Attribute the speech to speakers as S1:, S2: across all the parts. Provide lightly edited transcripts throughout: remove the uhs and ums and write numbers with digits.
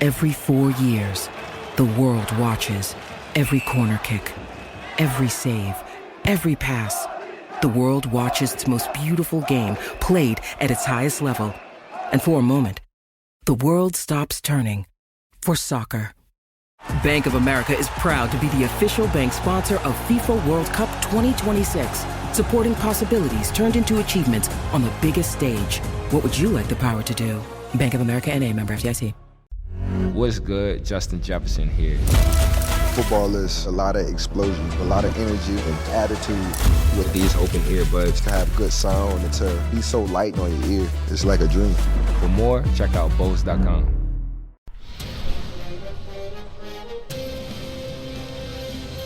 S1: Every 4 years, the world watches. Every corner kick, every save, every pass. The world watches its most beautiful game played at its highest level. And for a moment, the world stops turning for soccer. Bank of America is proud to be the official bank sponsor of FIFA World Cup 2026, supporting possibilities turned into achievements on the biggest stage. What would you like the power to do? Bank of America N.A., member FDIC.
S2: What's good? Justin Jefferson here.
S3: Football is a lot of explosion, a lot of energy and attitude.
S2: With these open earbuds,
S3: To have good sound and to be so light on your ear, it's like a dream.
S2: for more, check out Bose.com.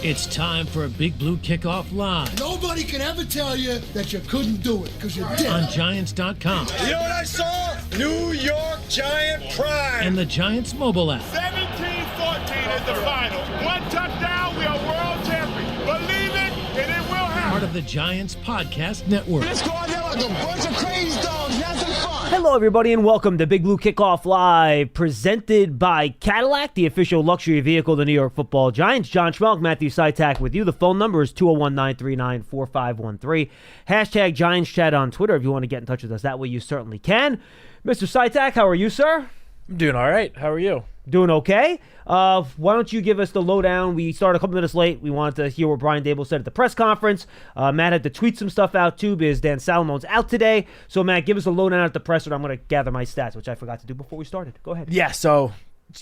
S4: It's time for a Big Blue Kickoff Live
S5: Nobody can ever tell you that you couldn't do it, because you did.
S4: on Giants.com
S6: You know what I saw? New York Giant pride.
S4: and the Giants mobile app.
S7: 17-14 is the final. One touchdown, we are world champions. Believe it, and it will happen.
S4: Part of the Giants Podcast Network.
S6: Let's go out there like a bunch of crazy dogs. Have some fun.
S8: Hello, everybody, and welcome to Big Blue Kickoff Live, presented by Cadillac, the official luxury vehicle of the New York Football Giants. John Schmeelk, Matthew Citak with you. The phone number is 201-939-4513. Hashtag Giants Chat on Twitter if you want to get in touch with us. That way you certainly can. Mr. Citak, how are you, sir?
S9: I'm doing all right. How are you?
S8: Doing okay. Why don't you give us the lowdown? We started a couple minutes late. We wanted to hear what Brian Dable said at the press conference. Matt had to tweet some stuff out too because Dan Salomon's out today. So, Matt, give us a lowdown at the presser. I'm going to gather my stats, which I forgot to do before we started. Go ahead.
S9: Yeah, so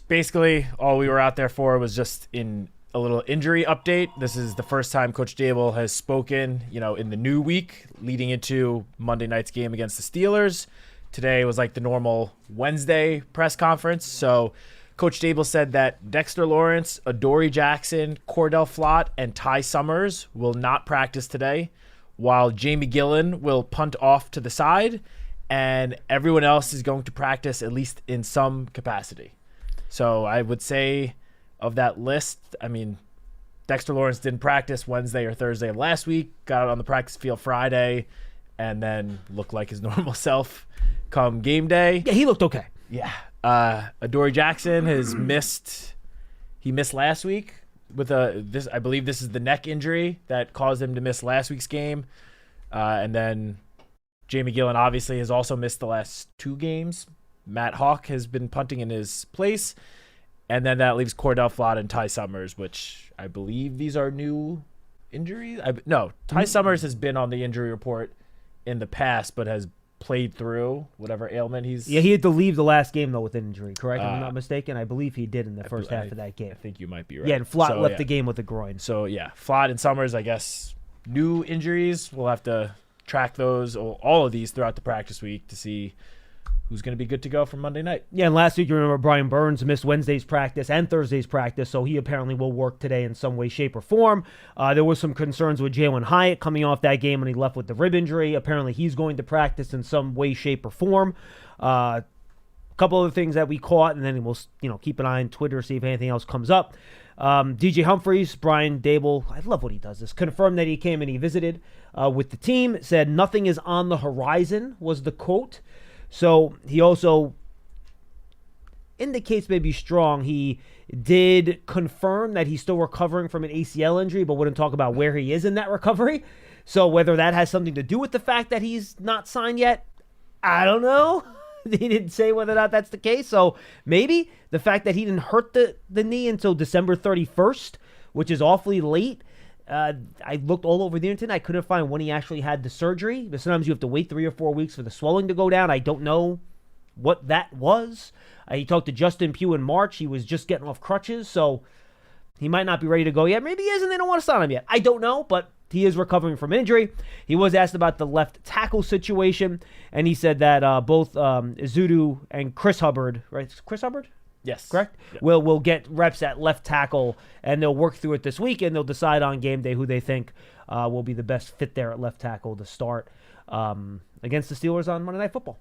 S9: basically all we were out there for was just in a little injury update. This is the first time Coach Dable has spoken, in the new week leading into Monday night's game against the Steelers. Today was like the normal Wednesday press conference. So Coach Dable said that Dexter Lawrence, Adoree Jackson, Cordell Flott, and Ty Summers will not practice today, while Jamie Gillen will punt off to the side, and everyone else is going to practice at least in some capacity. So I would say of that list, Dexter Lawrence didn't practice Wednesday or Thursday of last week, got out on the practice field Friday, and then looked like his normal self come game day.
S8: Yeah, he looked okay.
S9: Yeah. Adoree Jackson has missed. He missed last week with this. I believe this is the neck injury that caused him to miss last week's game. And then Jamie Gillen obviously has also missed the last 2 games. Matt Hawk has been punting in his place. And then that leaves Cordell Flott and Ty Summers, which I believe these are new injuries. Ty Summers has been on the injury report in the past, but has played through whatever ailment he's.
S8: Yeah, he had to leave the last game, though, with an injury, correct? If I'm not mistaken. I believe he did in the first half of that game.
S9: I think you might be right.
S8: Yeah, and Flott left the game with a groin.
S9: So, yeah, Flott and Summers, I guess, new injuries. We'll have to track those, all of these throughout the practice week to see who's going to be good to go for Monday night.
S8: Yeah, and last week, you remember Brian Burns missed Wednesday's practice and Thursday's practice, so he apparently will work today in some way, shape, or form. There was some concerns with Jalen Hyatt coming off that game when he left with the rib injury. Apparently, he's going to practice in some way, shape, or form. A couple other things that we caught, and then we'll keep an eye on Twitter, see if anything else comes up. DJ Humphries, Brian Dable, I love what he does this, confirmed that he came and he visited with the team, said nothing is on the horizon, was the quote. So he also indicates maybe strong. He did confirm that he's still recovering from an ACL injury, but wouldn't talk about where he is in that recovery. So whether that has something to do with the fact that he's not signed yet, I don't know. He didn't say whether or not that's the case. So maybe the fact that he didn't hurt the knee until December 31st, which is awfully late. I looked all over the internet. I couldn't find when he actually had the surgery. But sometimes you have to wait 3 or 4 weeks for the swelling to go down. I don't know what that was. He talked to Justin Pugh in March. He was just getting off crutches, so he might not be ready to go yet. Maybe he is, and they don't want to sign him yet. I don't know, but he is recovering from injury. He was asked about the left tackle situation, and he said that both Izudu and Chris Hubbard, right? Chris Hubbard?
S9: Yes.
S8: Correct?
S9: Yeah.
S8: Will get reps at left tackle, and they'll work through it this week, and they'll decide on game day who they think will be the best fit there at left tackle to start against the Steelers on Monday Night Football.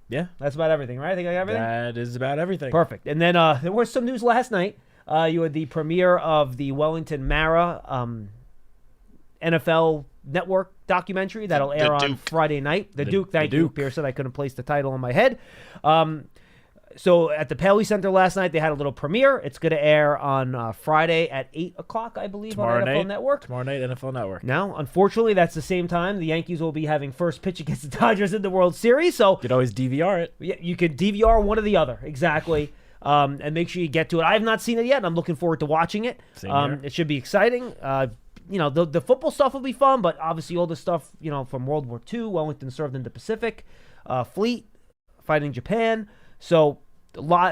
S9: Yeah.
S8: That's about everything, right? I think I got everything?
S9: That is about everything.
S8: Perfect. And then there was some news last night. You had the premiere of the Wellington Mara NFL Network documentary that'll air on Friday night. The Duke. Thank you, Pearson. I couldn't place the title in my head. So at the Paley Center last night, they had a little premiere. It's going to air on Friday at 8 o'clock, I believe,
S9: Tomorrow
S8: on NFL
S9: night.
S8: Network.
S9: Tomorrow night, NFL Network.
S8: Now, unfortunately, that's the same time the Yankees will be having first pitch against the Dodgers in the World Series. So
S9: You could always DVR it.
S8: yeah, you could DVR one or the other, exactly, and make sure you get to it. I have not seen it yet, and I'm looking forward to watching it.
S9: Same here.
S8: It should be exciting. The football stuff will be fun, but obviously all the stuff, from World War II, Wellington served in the Pacific, Fleet, fighting Japan. So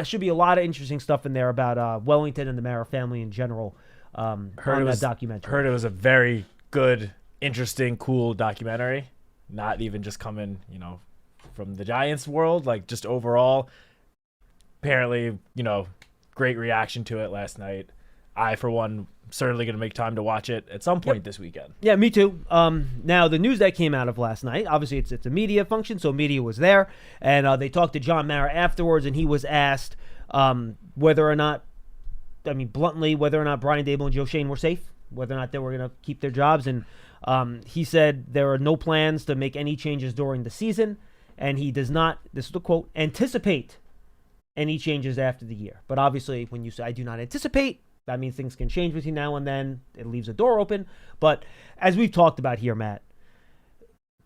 S8: should be a lot of interesting stuff in there about Wellington and the Mara family in general on that documentary.
S9: Heard it was a very good, interesting, cool documentary. Not even just coming, from the Giants world, like just overall. Apparently, great reaction to it last night. I, for one, certainly going to make time to watch it at some point this weekend.
S8: Yeah, me too. Now, the news that came out of last night, obviously it's a media function, so media was there, and they talked to John Mara afterwards, and he was asked whether or not Brian Dable and Joe Schoen were safe, whether or not they were going to keep their jobs, and he said there are no plans to make any changes during the season, and he does not, this is the quote, anticipate any changes after the year. But obviously, when you say, I do not anticipate, that means things can change between now and then. It leaves a door open. But as we've talked about here, Matt,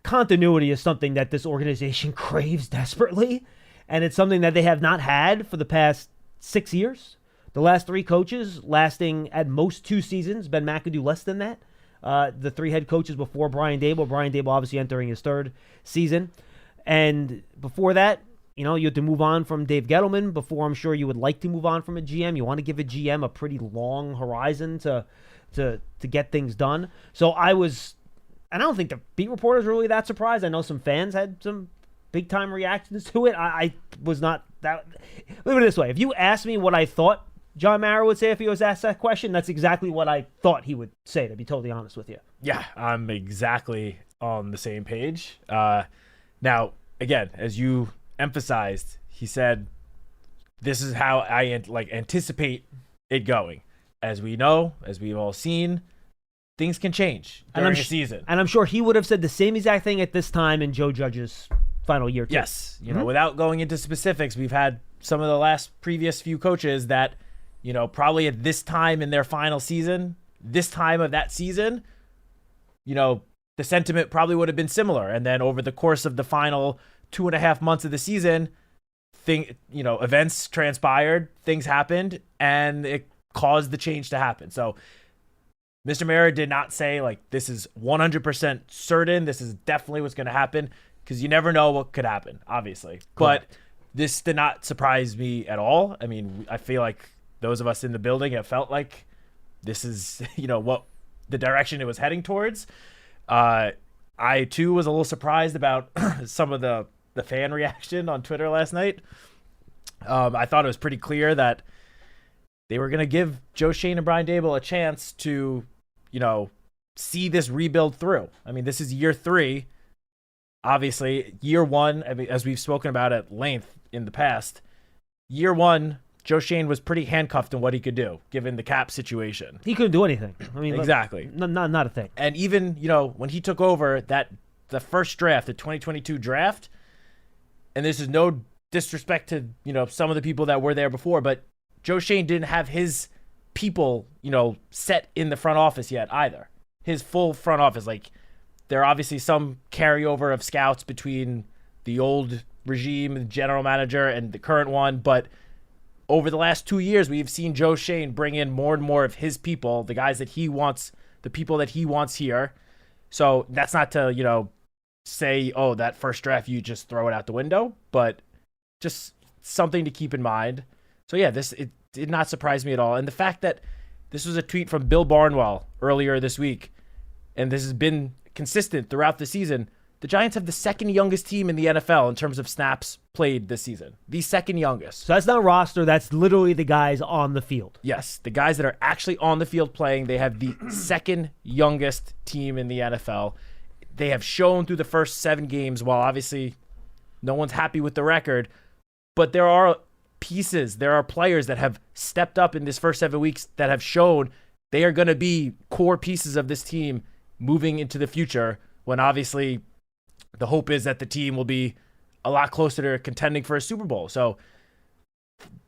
S8: continuity is something that this organization craves desperately. And it's something that they have not had for the past 6 years. The last 3 coaches lasting at most 2 seasons. Ben McAdoo less than that. The 3 head coaches before Brian Dable. Brian Dable obviously entering his 3rd season. And before that, you had to move on from Dave Gettleman before I'm sure you would like to move on from a GM. You want to give a GM a pretty long horizon to get things done. So I don't think the beat reporters were really that surprised. I know some fans had some big time reactions to it. I was not that. Look at it this way. If you asked me what I thought John Mara would say if he was asked that question, that's exactly what I thought he would say, to be totally honest with you.
S9: Yeah, I'm exactly on the same page. Now, again, as you emphasized, he said, this is how I anticipate it going. As we know, as we've all seen, things can change during a season.
S8: And I'm sure he would have said the same exact thing at this time in Joe Judge's final year too.
S9: Yes. Without going into specifics, we've had some of the previous few coaches that, probably at this time in their final season, this time of that season, the sentiment probably would have been similar. And then over the course of the final 2.5 months of the season, events transpired, things happened, and it caused the change to happen. So Mr. Mara did not say this is 100% certain, this is definitely what's going to happen, because you never know what could happen, obviously. Correct. But this did not surprise me at all. I mean, I feel like those of us in the building have felt like this is, what the direction it was heading towards. I too was a little surprised about some of the fan reaction on Twitter last night. I thought it was pretty clear that they were going to give Joe Schoen and Brian Dable a chance to, see this rebuild through. I mean, this is year 3. Obviously, year 1, as we've spoken about at length in the past, year 1, Joe Schoen was pretty handcuffed in what he could do, given the cap situation.
S8: He couldn't do anything.
S9: Exactly.
S8: Not a thing.
S9: And even, when he took over the first draft, the 2022 draft, and this is no disrespect to, some of the people that were there before, but Joe Schoen didn't have his people, set in the front office yet either. His full front office. There are obviously some carryover of scouts between the old regime, the general manager, and the current one, but over the last 2 years, we've seen Joe Schoen bring in more and more of his people, the guys that he wants, the people that he wants here. So that's not to, say, oh, that first draft, you just throw it out the window, but just something to keep in mind. So yeah, it did not surprise me at all. And the fact that this was a tweet from Bill Barnwell earlier this week, and this has been consistent throughout the season, the Giants have the 2nd youngest team in the NFL in terms of snaps played this season. The 2nd youngest.
S8: So that's not roster. That's literally the guys on the field.
S9: Yes, the guys that are actually on the field playing. They have the 2nd youngest team in the NFL. They have shown through the first 7 games, while obviously no one's happy with the record, but there are pieces, there are players that have stepped up in this first 7 weeks that have shown they are going to be core pieces of this team moving into the future, when obviously the hope is that the team will be a lot closer to contending for a Super Bowl. So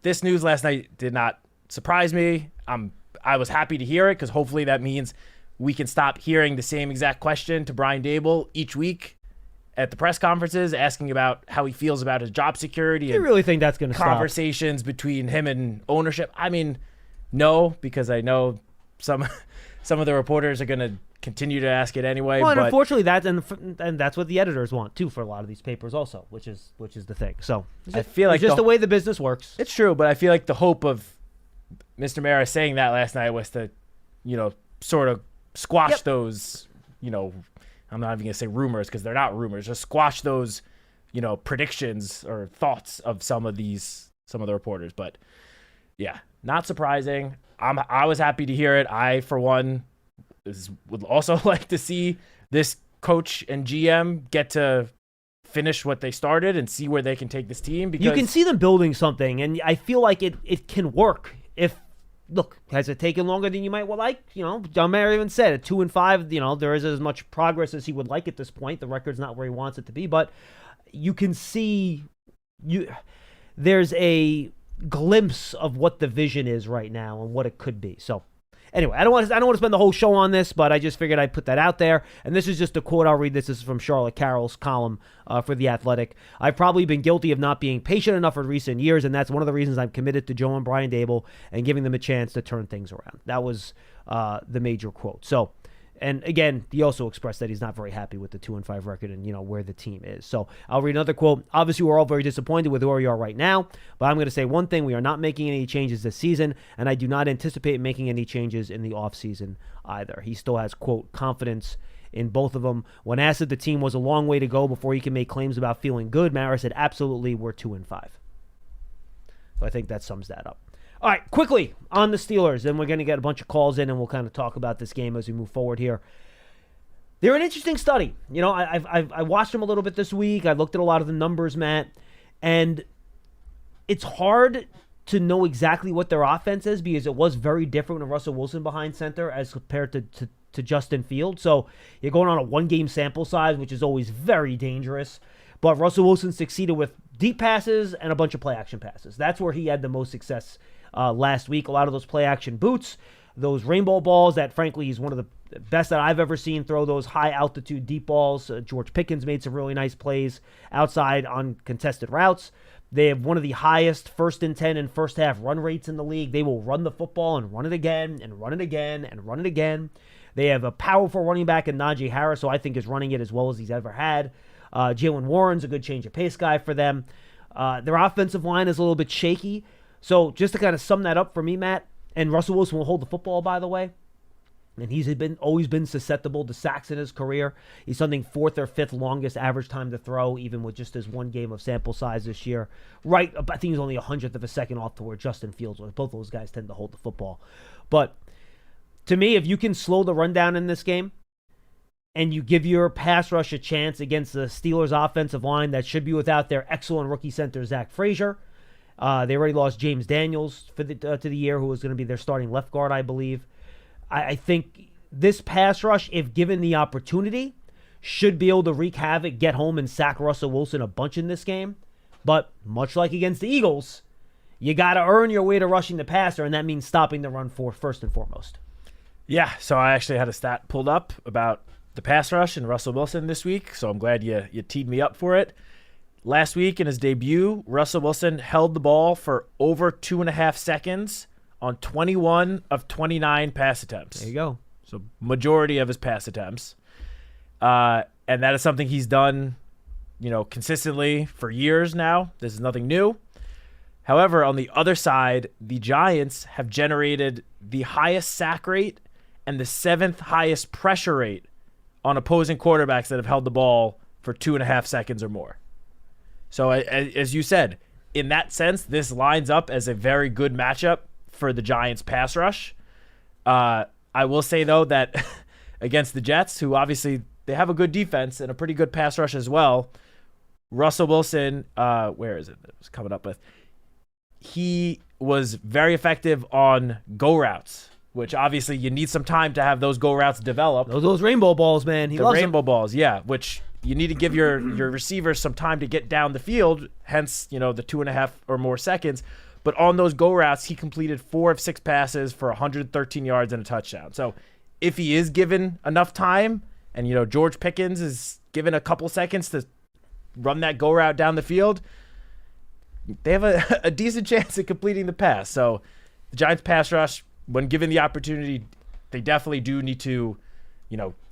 S9: this news last night did not surprise me. I was happy to hear it because hopefully that means we can stop hearing the same exact question to Brian Dable each week at the press conferences, asking about how he feels about his job security.
S8: You really think that's going to stop?
S9: Conversations between him and ownership? I mean, no, because I know some of the reporters are going to continue to ask it anyway.
S8: Well, and
S9: but
S8: unfortunately, and that's what the editors want too for a lot of these papers, also, which is the thing. So
S9: I feel like
S8: it's just the way the business works.
S9: It's true, but I feel like the hope of Mr. Mara saying that last night was to, sort of squash those, I'm not even going to say rumors because they're not rumors, just squash those, predictions or thoughts of some of the reporters. But yeah, not surprising. I was happy to hear it. I, for one, would also like to see this coach and GM get to finish what they started and see where they can take this team. Because
S8: you can see them building something, and I feel like it can work. Look, has it taken longer than you might like? John Mayer even said at 2-5, there is as much progress as he would like at this point. The record's not where he wants it to be, but you can see there's a glimpse of what the vision is right now and what it could be. So anyway, I don't want to spend the whole show on this, but I just figured I'd put that out there. And this is just a quote I'll read. This is from Charlotte Carroll's column for The Athletic. "I've probably been guilty of not being patient enough in recent years, and that's one of the reasons I'm committed to Joe and Brian Dable and giving them a chance to turn things around." That was the major quote. So, and again, he also expressed that he's not very happy with the 2-5 record and, where the team is. So I'll read another quote. "Obviously, we're all very disappointed with where we are right now, but I'm going to say one thing. We are not making any changes this season, and I do not anticipate making any changes in the offseason either." He still has, quote, confidence in both of them. When asked if the team was a long way to go before he can make claims about feeling good, Mara said, "Absolutely, we're 2-5. So I think that sums that up. All right, quickly on the Steelers, then we're going to get a bunch of calls in, and we'll kind of talk about this game as we move forward here. They're an interesting study. I watched them a little bit this week. I looked at a lot of the numbers, Matt, and it's hard to know exactly what their offense is because it was very different with Russell Wilson behind center as compared to Justin Fields. So you're going on a one-game sample size, which is always very dangerous. But Russell Wilson succeeded with deep passes and a bunch of play-action passes. That's where he had the most success last week. A lot of those play-action boots, those rainbow balls that, frankly, he's one of the best that I've ever seen throw those high-altitude deep balls. George Pickens made some really nice plays outside on contested routes. They have one of the highest 1st and 10 and first half run rates in the league. They will run the football and run it again and run it again and run it again. They have a powerful running back in Najee Harris, who I think is running it as well as he's ever had. Jalen Warren's a good change of pace guy for them. Their offensive line is a little bit shaky. So just to kind of sum that up for me, Matt, and Russell Wilson will hold the football, by the way. And he's always been susceptible to sacks in his career. He's something 4th or 5th longest average time to throw, even with just his one game of sample size this year. Right, I think he's only 100th of a second off to where Justin Fields was. Both of those guys tend to hold the football. But to me, if you can slow the rundown in this game, and you give your pass rush a chance against the Steelers' offensive line that should be without their excellent rookie center, Zach Frazier. They already lost James Daniels to the year, who was going to be their starting left guard, I believe. I think this pass rush, if given the opportunity, should be able to wreak havoc, get home, and sack Russell Wilson a bunch in this game. But much like against the Eagles, you got to earn your way to rushing the passer, and that means stopping the run first and foremost.
S9: Yeah, so I actually had a stat pulled up about the pass rush and Russell Wilson this week, so I'm glad you teed me up for it. Last week in his debut, Russell Wilson held the ball for over 2.5 seconds on 21 of 29 pass attempts.
S8: There you go.
S9: So majority of his pass attempts. And that is something he's done, consistently for years now. This is nothing new. However, on the other side, the Giants have generated the highest sack rate and the 7th highest pressure rate on opposing quarterbacks that have held the ball for 2.5 seconds or more. So as you said, in that sense, this lines up as a very good matchup for the Giants pass rush. I will say, though, that against the Jets, who obviously they have a good defense and a pretty good pass rush as well, Russell Wilson, where is it? It was coming up with. He was very effective on go routes, which obviously you need some time to have those go routes develop.
S8: Those rainbow balls, man. He loves
S9: rainbow balls, yeah, which you need to give your receivers some time to get down the field, hence, the 2.5 or more seconds. But on those go routes, he completed 4 of 6 passes for 113 yards and a touchdown. So if he is given enough time, and George Pickens is given a couple seconds to run that go route down the field, they have a decent chance at completing the pass. So the Giants pass rush, when given the opportunity, they definitely do need to,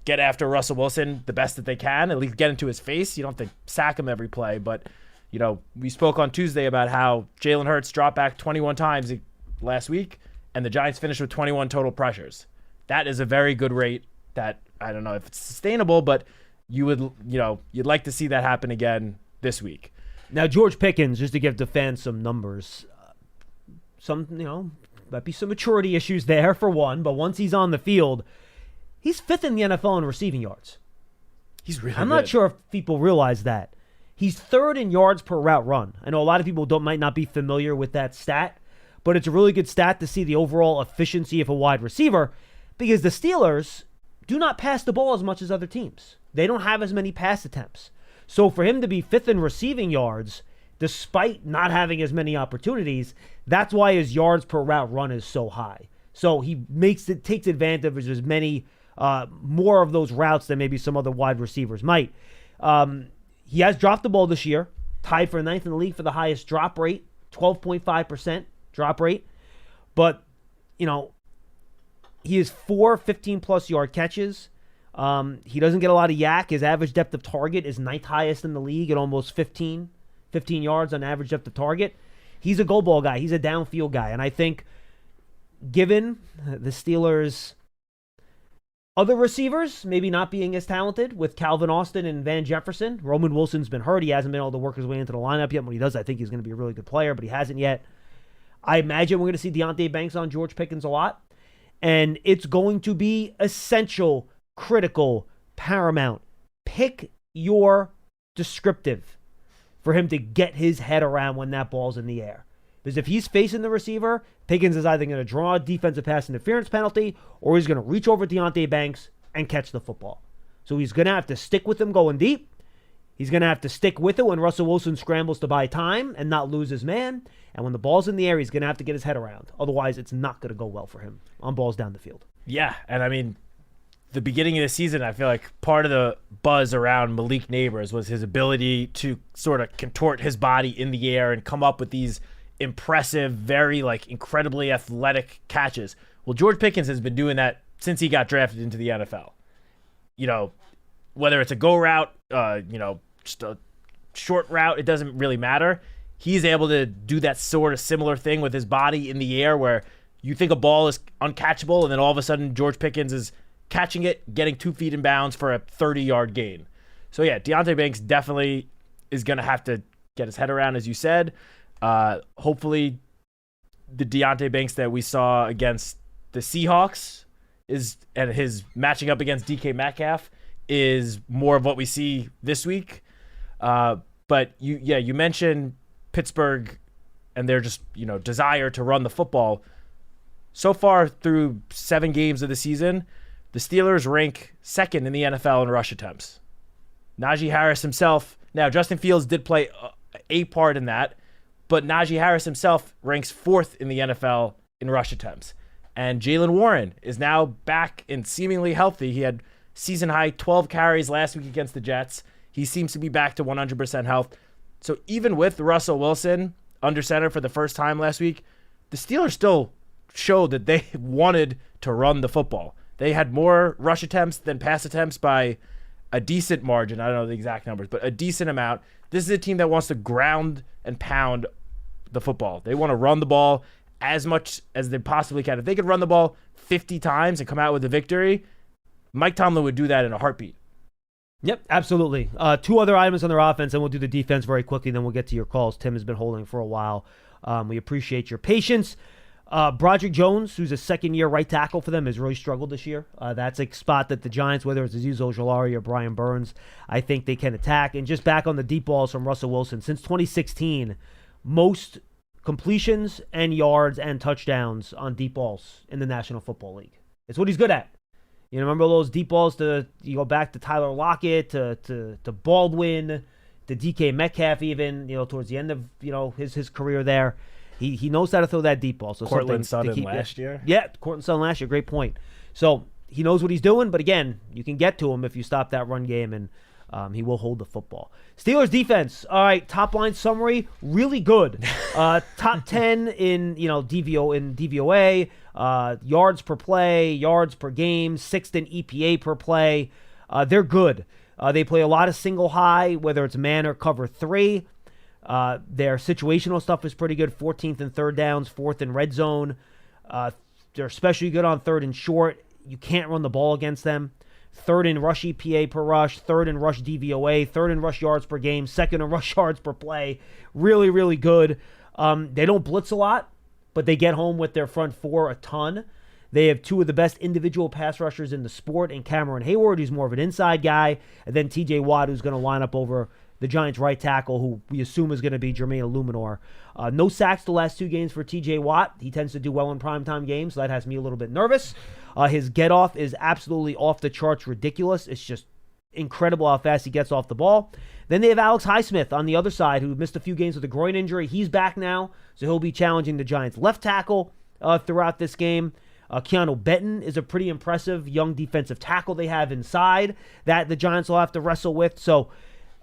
S9: get after Russell Wilson the best that they can, at least get into his face. You don't have to sack him every play, but we spoke on Tuesday about how Jalen Hurts dropped back 21 times last week, and the Giants finished with 21 total pressures. That is a very good rate that I don't know if it's sustainable, but you'd like to see that happen again this week.
S8: Now, George Pickens, just to give the fans some numbers, might be some maturity issues there for one, but once he's on the field, he's 5th in the NFL in receiving yards.
S9: He's really
S8: I'm
S9: good.
S8: not sure if people realize that. He's 3rd in yards per route run. I know a lot of people might not be familiar with that stat, but it's a really good stat to see the overall efficiency of a wide receiver, because the Steelers do not pass the ball as much as other teams. They don't have as many pass attempts. So for him to be 5th in receiving yards, despite not having as many opportunities, that's why his yards per route run is so high. So he takes advantage of as many more of those routes than maybe some other wide receivers might. He has dropped the ball this year, tied for 9th in the league for the highest drop rate, 12.5% drop rate. But, he has 4 15-plus yard catches. He doesn't get a lot of yak. His average depth of target is 9th highest in the league at almost 15 yards on average depth of target. He's a goal ball guy. He's a downfield guy. And I think given the Steelers' other receivers maybe not being as talented with Calvin Austin and Van Jefferson, Roman Wilson's been hurt. He hasn't been able to work his way into the lineup yet. When he does, I think he's going to be a really good player, but he hasn't yet. I imagine we're going to see Deontay Banks on George Pickens a lot. And it's going to be essential, critical, paramount. Pick your descriptive for him to get his head around when that ball's in the air. Because if he's facing the receiver, Pickens is either going to draw a defensive pass interference penalty or he's going to reach over Deontay Banks and catch the football. So he's going to have to stick with him going deep. He's going to have to stick with it when Russell Wilson scrambles to buy time and not lose his man. And when the ball's in the air, he's going to have to get his head around. Otherwise, it's not going to go well for him on balls down the field.
S9: Yeah, and I mean, the beginning of the season, I feel like part of the buzz around Malik Neighbors was his ability to sort of contort his body in the air and come up with these impressive, very incredibly athletic catches. Well, George Pickens has been doing that since he got drafted into the NFL. Whether it's a go route, just a short route, it doesn't really matter. He's able to do that sort of similar thing with his body in the air where you think a ball is uncatchable and then all of a sudden George Pickens is catching it, getting 2 feet in bounds for a 30-yard gain. So yeah, Deontay Banks definitely is going to have to get his head around, as you said. Hopefully the Deontay Banks that we saw against the Seahawks and his matching up against DK Metcalf is more of what we see this week. But you mentioned Pittsburgh and their just, desire to run the football. So far through 7 games of the season, the Steelers rank 2nd in the NFL in rush attempts. Najee Harris himself, now Justin Fields did play a part in that, but Najee Harris himself ranks 4th in the NFL in rush attempts. And Jaylen Warren is now back and seemingly healthy. He had season high 12 carries last week against the Jets. He seems to be back to 100% health. So even with Russell Wilson under center for the first time last week, the Steelers still showed that they wanted to run the football. They had more rush attempts than pass attempts by a decent margin. I don't know the exact numbers, but a decent amount. This is a team that wants to ground and pound the football. They want to run the ball as much as they possibly can. If they could run the ball 50 times and come out with a victory, Mike Tomlin would do that in a heartbeat.
S8: Yep, absolutely. 2 other items on their offense, and we'll do the defense very quickly, then we'll get to your calls. Tim has been holding for a while. We appreciate your patience. Broderick Jones, who's a second-year right tackle for them, has really struggled this year. That's a spot that the Giants, whether it's Azeez Ojulari or Brian Burns, I think they can attack. And just back on the deep balls from Russell Wilson, since 2016, most completions and yards and touchdowns on deep balls in the National Football League. It's what he's good at. Remember those deep balls you go back to Tyler Lockett, to Baldwin, to DK Metcalf even, towards the end of, his career there. He knows how to throw that deep ball. So
S9: Cortland
S8: something to
S9: Sutton
S8: keep
S9: last year.
S8: Yeah, Cortland Sutton last year. Great point. So he knows what he's doing, but again, you can get to him if you stop that run game, and he will hold the football. Steelers defense. All right, top line summary, really good. Top 10 in DVOA, yards per play, yards per game, 6th in EPA per play. They're good. They play a lot of single high, whether it's man or cover 3. Their situational stuff is pretty good. 14th in third downs, 4th in red zone. They're especially good on 3rd and short. You can't run the ball against them. 3rd in rush EPA per rush, 3rd in rush DVOA, 3rd in rush yards per game, 2nd in rush yards per play. Really, really good. They don't blitz a lot, but they get home with their front 4 a ton. They have 2 of the best individual pass rushers in the sport in Cameron Hayward, who's more of an inside guy, and then TJ Watt, who's going to line up over the Giants' right tackle, who we assume is going to be Jermaine Illuminor. No sacks the last 2 games for TJ Watt. He tends to do well in primetime games, so that has me a little bit nervous. His get-off is absolutely off the charts ridiculous. It's just incredible how fast he gets off the ball. Then they have Alex Highsmith on the other side, who missed a few games with a groin injury. He's back now, so he'll be challenging the Giants' left tackle throughout this game. Keanu Benton is a pretty impressive young defensive tackle they have inside that the Giants will have to wrestle with. So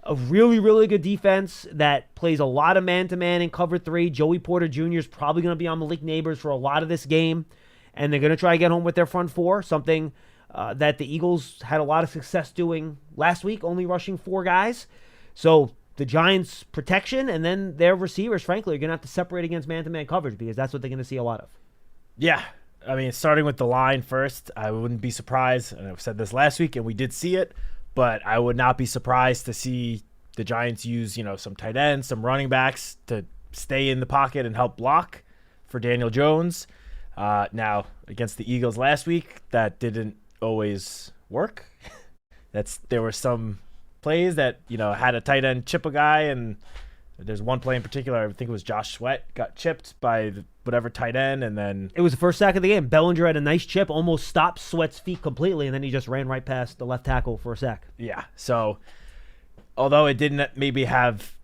S8: a really, really good defense that plays a lot of man-to-man in cover 3. Joey Porter Jr. is probably going to be on Malik Neighbors for a lot of this game, and they're going to try to get home with their front 4, something that the Eagles had a lot of success doing last week, only rushing 4 guys. So the Giants' protection and then their receivers, frankly, are going to have to separate against man-to-man coverage because that's what they're going to see a lot of.
S9: Yeah. I mean, starting with the line first, I wouldn't be surprised, and I've said this last week, and we did see it, but I would not be surprised to see the Giants use, some tight ends, some running backs to stay in the pocket and help block for Daniel Jones. Now, against the Eagles last week, that didn't always work. There were some plays that, had a tight end chip a guy, and there's one play in particular, I think it was Josh Sweat, got chipped by whatever tight end, and then
S8: it was the first sack of the game. Bellinger had a nice chip, almost stopped Sweat's feet completely, and then he just ran right past the left tackle for a sack.
S9: Yeah, so although it didn't maybe have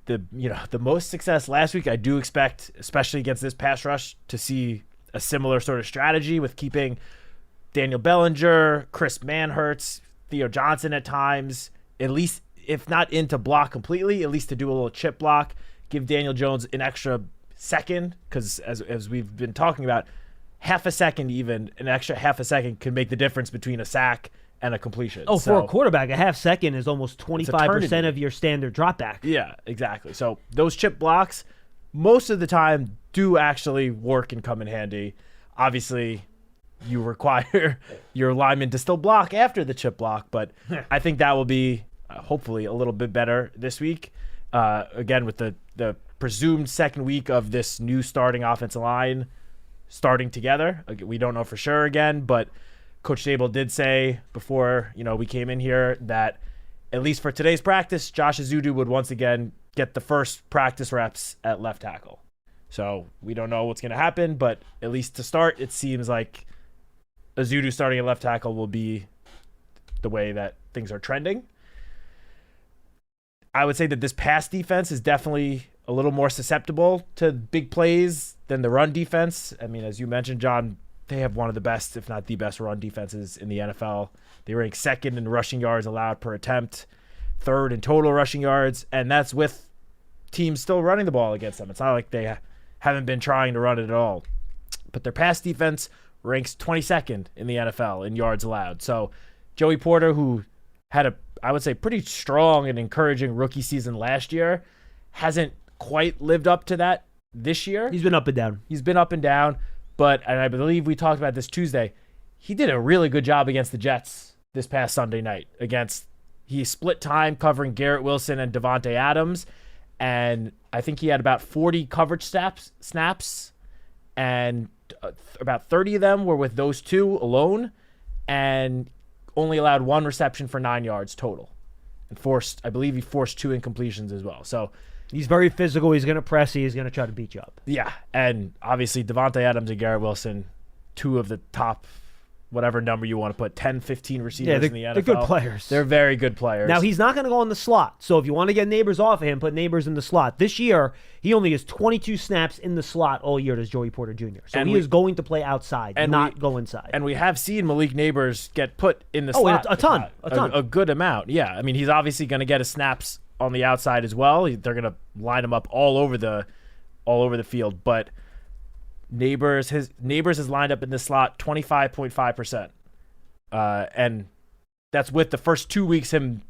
S9: the most success last week, I do expect, especially against this pass rush, to see a similar sort of strategy with keeping Daniel Bellinger, Chris Manhertz, Theo Johnson at times, at least if not into block completely, at least to do a little chip block, give Daniel Jones an extra second, because as we've been talking about, half a second, even an extra half a second could make the difference between a sack and a completion.
S8: Oh, for a quarterback, a half second is almost 25% of your standard drop back.
S9: Yeah, exactly. So those chip blocks, most of the time, do actually work and come in handy. Obviously, you require your lineman to still block after the chip block, but I think that will be hopefully a little bit better this week. Again, with the presumed second week of this new starting offensive line starting together. We don't know for sure again, but Coach Dable did say before we came in here that at least for today's practice, Josh Azudu would once again get the first practice reps at left tackle. So we don't know what's going to happen, but at least to start, it seems like Azudu starting at left tackle will be the way that things are trending. I would say that this pass defense is definitely a little more susceptible to big plays than the run defense. I mean, as you mentioned, John, they have one of the best, if not the best, run defenses in the NFL. They rank 2nd in rushing yards allowed per attempt, 3rd in total rushing yards, and that's with teams still running the ball against them. It's not like they haven't been trying to run it at all. But their pass defense ranks 22nd in the NFL in yards allowed. So Joey Porter, who had I would say, pretty strong and encouraging rookie season last year, hasn't quite lived up to that this year.
S8: He's been up and down.
S9: But, and I believe we talked about this Tuesday, he did a really good job against the Jets this past Sunday night. He split time covering Garrett Wilson and Devontae Adams, and I think he had about 40 coverage snaps, and about 30 of them were with those two alone, and only allowed 1 reception for 9 yards total, and I believe he forced 2 incompletions as well. So
S8: he's very physical. He's going to press you. He's going to try to beat you up.
S9: Yeah, and obviously Devontae Adams and Garrett Wilson, 2 of the top whatever number you want to put, 10, 15 receivers in the NFL.
S8: They're good players.
S9: They're very good players.
S8: Now, he's not going to go in the slot. So if you want to get Neighbors off of him, put Neighbors in the slot. This year, he only has 22 snaps in the slot all year, does Joey Porter Jr. So he is going to play outside, not go inside.
S9: And we have seen Malik Neighbors get put in the slot.
S8: A ton.
S9: A good amount, yeah. I mean, he's obviously going to get his snaps on the outside as well. They're going to line him up all over the field. But Neighbors is lined up in the slot 25.5%. And that's with the first 2 weeks him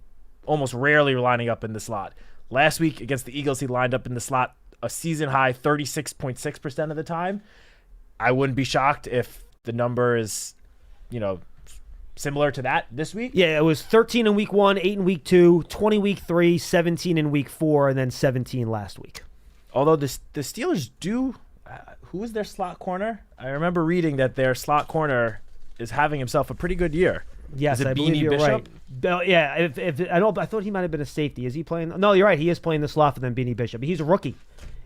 S9: almost rarely lining up in the slot. Last week against the Eagles, he lined up in the slot a season high 36.6% of the time. I wouldn't be shocked if the number is, similar to that this week.
S8: Yeah, it was 13 in week 1, 8 in week 2, 20 week 3, 17 in week 4, and then 17 last week.
S9: Although the Steelers do, who is their slot corner? I remember reading that their slot corner is having himself a pretty good year.
S8: Yes, I believe you're
S9: Bishop?
S8: right. Yeah, I thought he might have been a safety. Is he playing? No, you're right. He is playing the slot for them, Beanie Bishop. He's a rookie,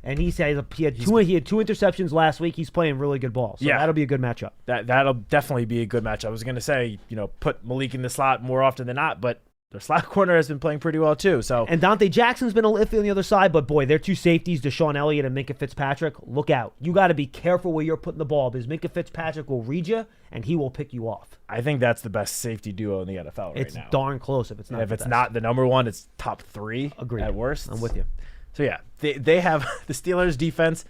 S8: and he had two interceptions last week. He's playing really good ball. So that'll be a good matchup.
S9: That'll definitely be a good matchup. I was going to say, put Malik in the slot more often than not, but their slot corner has been playing pretty well too. So
S8: and Dante Jackson's been a little iffy on the other side, but boy, they're two safeties, Deshaun Elliott and Minkah Fitzpatrick. Look out. You got to be careful where you're putting the ball because Minkah Fitzpatrick will read you and he will pick you off.
S9: I think that's the best safety duo in the NFL right now.
S8: It's darn close if it's not.
S9: And if it's not the number one, it's top 3.
S8: Agreed.
S9: At worst.
S8: I'm with you.
S9: So yeah, they have the Steelers defense.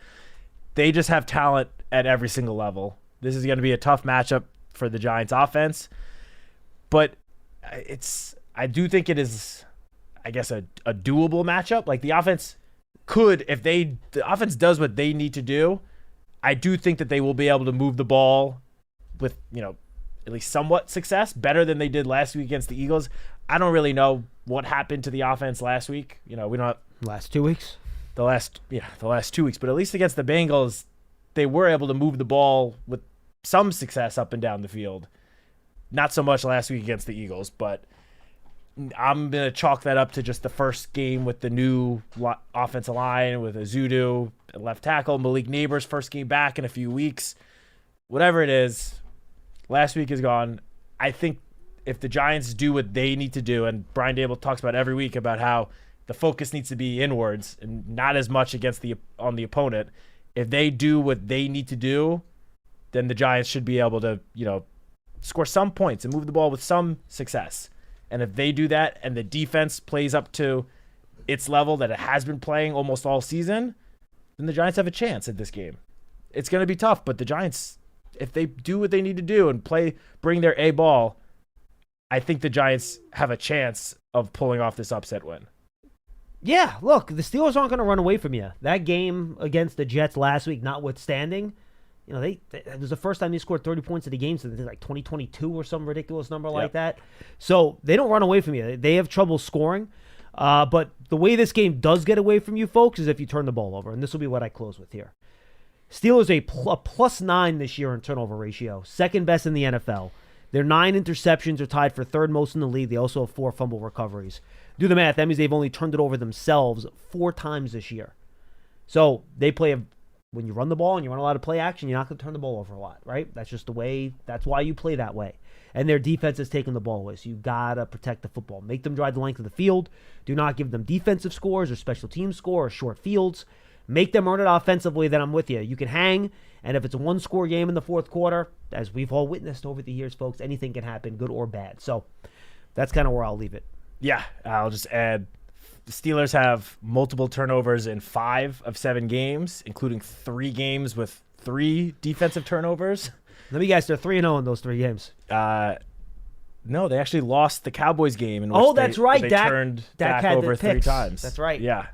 S9: They just have talent at every single level. This is going to be a tough matchup for the Giants offense, but I do think it is, I guess, a doable matchup. Like the offense could, if the offense does what they need to do, I do think that they will be able to move the ball with, at least somewhat success, better than they did last week against the Eagles. I don't really know what happened to the offense last week. We don't have
S8: last 2 weeks.
S9: The last 2 weeks, but at least against the Bengals, they were able to move the ball with some success up and down the field. Not so much last week against the Eagles, but I'm going to chalk that up to just the first game with the new offensive line with Azudu at left tackle, Malik Neighbors' first game back in a few weeks. Whatever it is, last week is gone. I think if the Giants do what they need to do, and Brian Daboll talks about every week about how the focus needs to be inwards and not as much on the opponent. If they do what they need to do, then the Giants should be able to, score some points and move the ball with some success. And if they do that and the defense plays up to its level that it has been playing almost all season, then the Giants have a chance at this game. It's going to be tough, but the Giants, if they do what they need to do and bring their A ball, I think the Giants have a chance of pulling off this upset win.
S8: Yeah, look, the Steelers aren't going to run away from you. That game against the Jets last week, notwithstanding, it was the first time they scored 30 points in the game since like 2022 or some ridiculous number like that. So they don't run away from you. They have trouble scoring. But the way this game does get away from you, folks, is if you turn the ball over. And this will be what I close with here. Steelers a +9 this year in turnover ratio, second best in the NFL. Their 9 interceptions are tied for third most in the league. They also have 4 fumble recoveries. Do the math. That means they've only turned it over themselves 4 times this year. So they play when you run the ball and you run a lot of play action, you're not going to turn the ball over a lot, right? That's just the way. That's why you play that way. And their defense is taking the ball away. So you got to protect the football. Make them drive the length of the field. Do not give them defensive scores or special team score or short fields. Make them earn it offensively, then I'm with you. You can hang, and if it's a one-score game in the fourth quarter, as we've all witnessed over the years, folks, anything can happen, good or bad. So that's kind of where I'll leave it.
S9: Yeah, I'll just add, the Steelers have multiple turnovers in 5 of 7 games, including 3 games with 3 defensive turnovers.
S8: Let me guess, they're 3-0 in those 3 games.
S9: No, they actually lost the Cowboys game in which
S8: that's right.
S9: they
S8: Dak
S9: turned
S8: Dak
S9: Dak
S8: had
S9: over
S8: the
S9: 3
S8: picks.
S9: times.
S8: That's right.
S9: Yeah.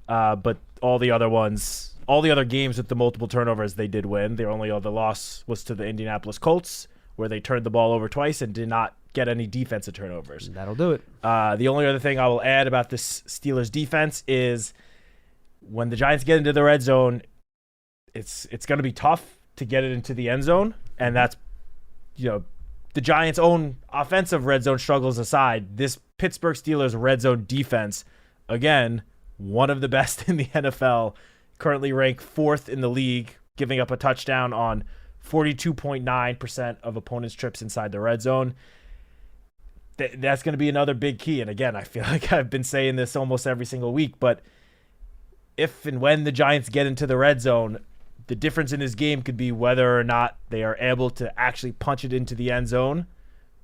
S9: But all the other games with the multiple turnovers, they did win. Their only other loss was to the Indianapolis Colts, where they turned the ball over twice and did not get any defensive turnovers.
S8: That'll do it.
S9: The only other thing I will add about this Steelers defense is when the Giants get into the red zone, it's going to be tough to get it into the end zone, and that's, the Giants' own offensive red zone struggles aside, this Pittsburgh Steelers red zone defense, again, one of the best in the NFL, currently ranked 4th in the league, giving up a touchdown on 42.9% of opponents' trips inside the red zone. That's going to be another big key. And again, I feel like I've been saying this almost every single week, but if and when the Giants get into the red zone, the difference in this game could be whether or not they are able to actually punch it into the end zone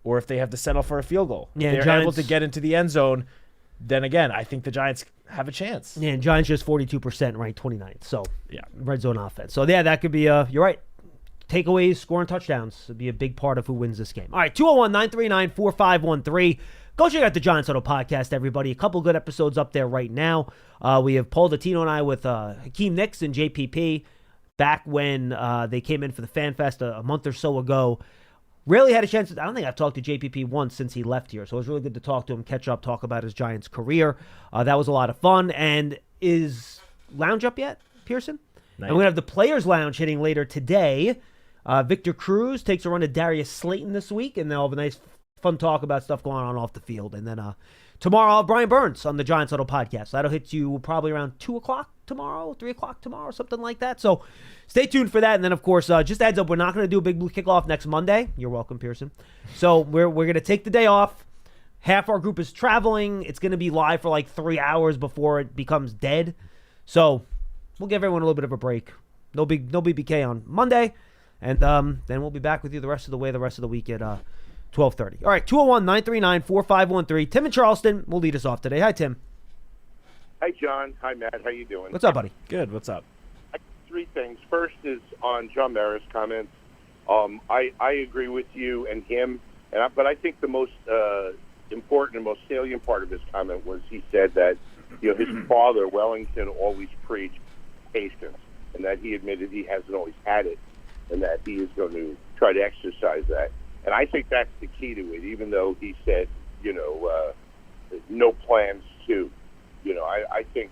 S9: or if they have to settle for a field goal.
S8: Yeah,
S9: if they're able to get into the end zone, then again, I think the Giants have a chance.
S8: Yeah, and Giants just 42%, ranked 29th. So,
S9: yeah,
S8: red zone offense. So, yeah, that could be, you're right. Takeaways, scoring touchdowns would be a big part of who wins this game. All right, 201-939-4513. Go check out the Giants Huddle podcast, everybody. A couple good episodes up there right now. We have Paul Dottino and I with Hakeem Nicks and JPP back when they came in for the Fan Fest a month or so ago. Really had a chance. I don't think I've talked to JPP once since he left here, so it was really good to talk to him, catch up, talk about his Giants career. That was a lot of fun. And is Lounge up yet, Pearson?
S9: Nice.
S8: And we're going to have the Players Lounge hitting later today. Victor Cruz takes a run to Darius Slayton this week, and they'll have a nice, fun talk about stuff going on off the field. And then tomorrow, I'll have Brian Burns on the Giants Huddle podcast. That'll hit you probably around 2 o'clock tomorrow, 3 o'clock tomorrow, something like that. So stay tuned for that. And then, of course, just a heads up, we're not going to do a Big Blue Kickoff next Monday. You're welcome, Pearson. So we're going to take the day off. Half our group is traveling. It's going to be live for like 3 hours before it becomes dead. So we'll give everyone a little bit of a break. No BBK on Monday. And then we'll be back with you the rest of the week at 12:30. All right, 201-939-4513. Tim in Charleston will lead us off today. Hi, Tim.
S10: Hi, John. Hi, Matt. How you doing?
S8: What's up, buddy?
S9: Good. What's up?
S10: Three things. First is on John Mara's comments. I agree with you and him, but I think the most important and most salient part of his comment was he said that his father, Wellington, always preached patience, and that he admitted he hasn't always had it, and that he is going to try to exercise that. And I think that's the key to it, even though he said, no plans to. I think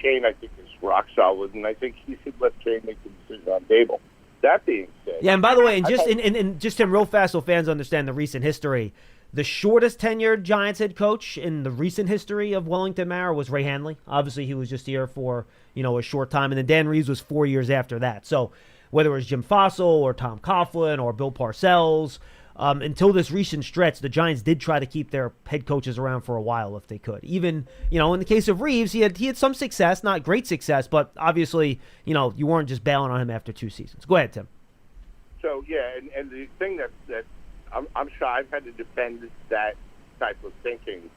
S10: Shane, I think, is rock solid, and I think he should let Shane make the decision on Dable. That being said...
S8: Yeah, and by the way, just Tim, real fast so fans understand the recent history, the shortest tenured Giants head coach in the recent history of Wellington Mara was Ray Hanley. Obviously, he was just here for, a short time, and then Dan Reeves was 4 years after that. So whether it was Jim Fossil or Tom Coughlin or Bill Parcells, until this recent stretch, the Giants did try to keep their head coaches around for a while if they could. Even, in the case of Reeves, he had some success, not great success, but obviously, you weren't just bailing on him after 2 seasons. Go ahead, Tim.
S10: So, yeah, and the thing that I'm sure I've had to defend that type of thinking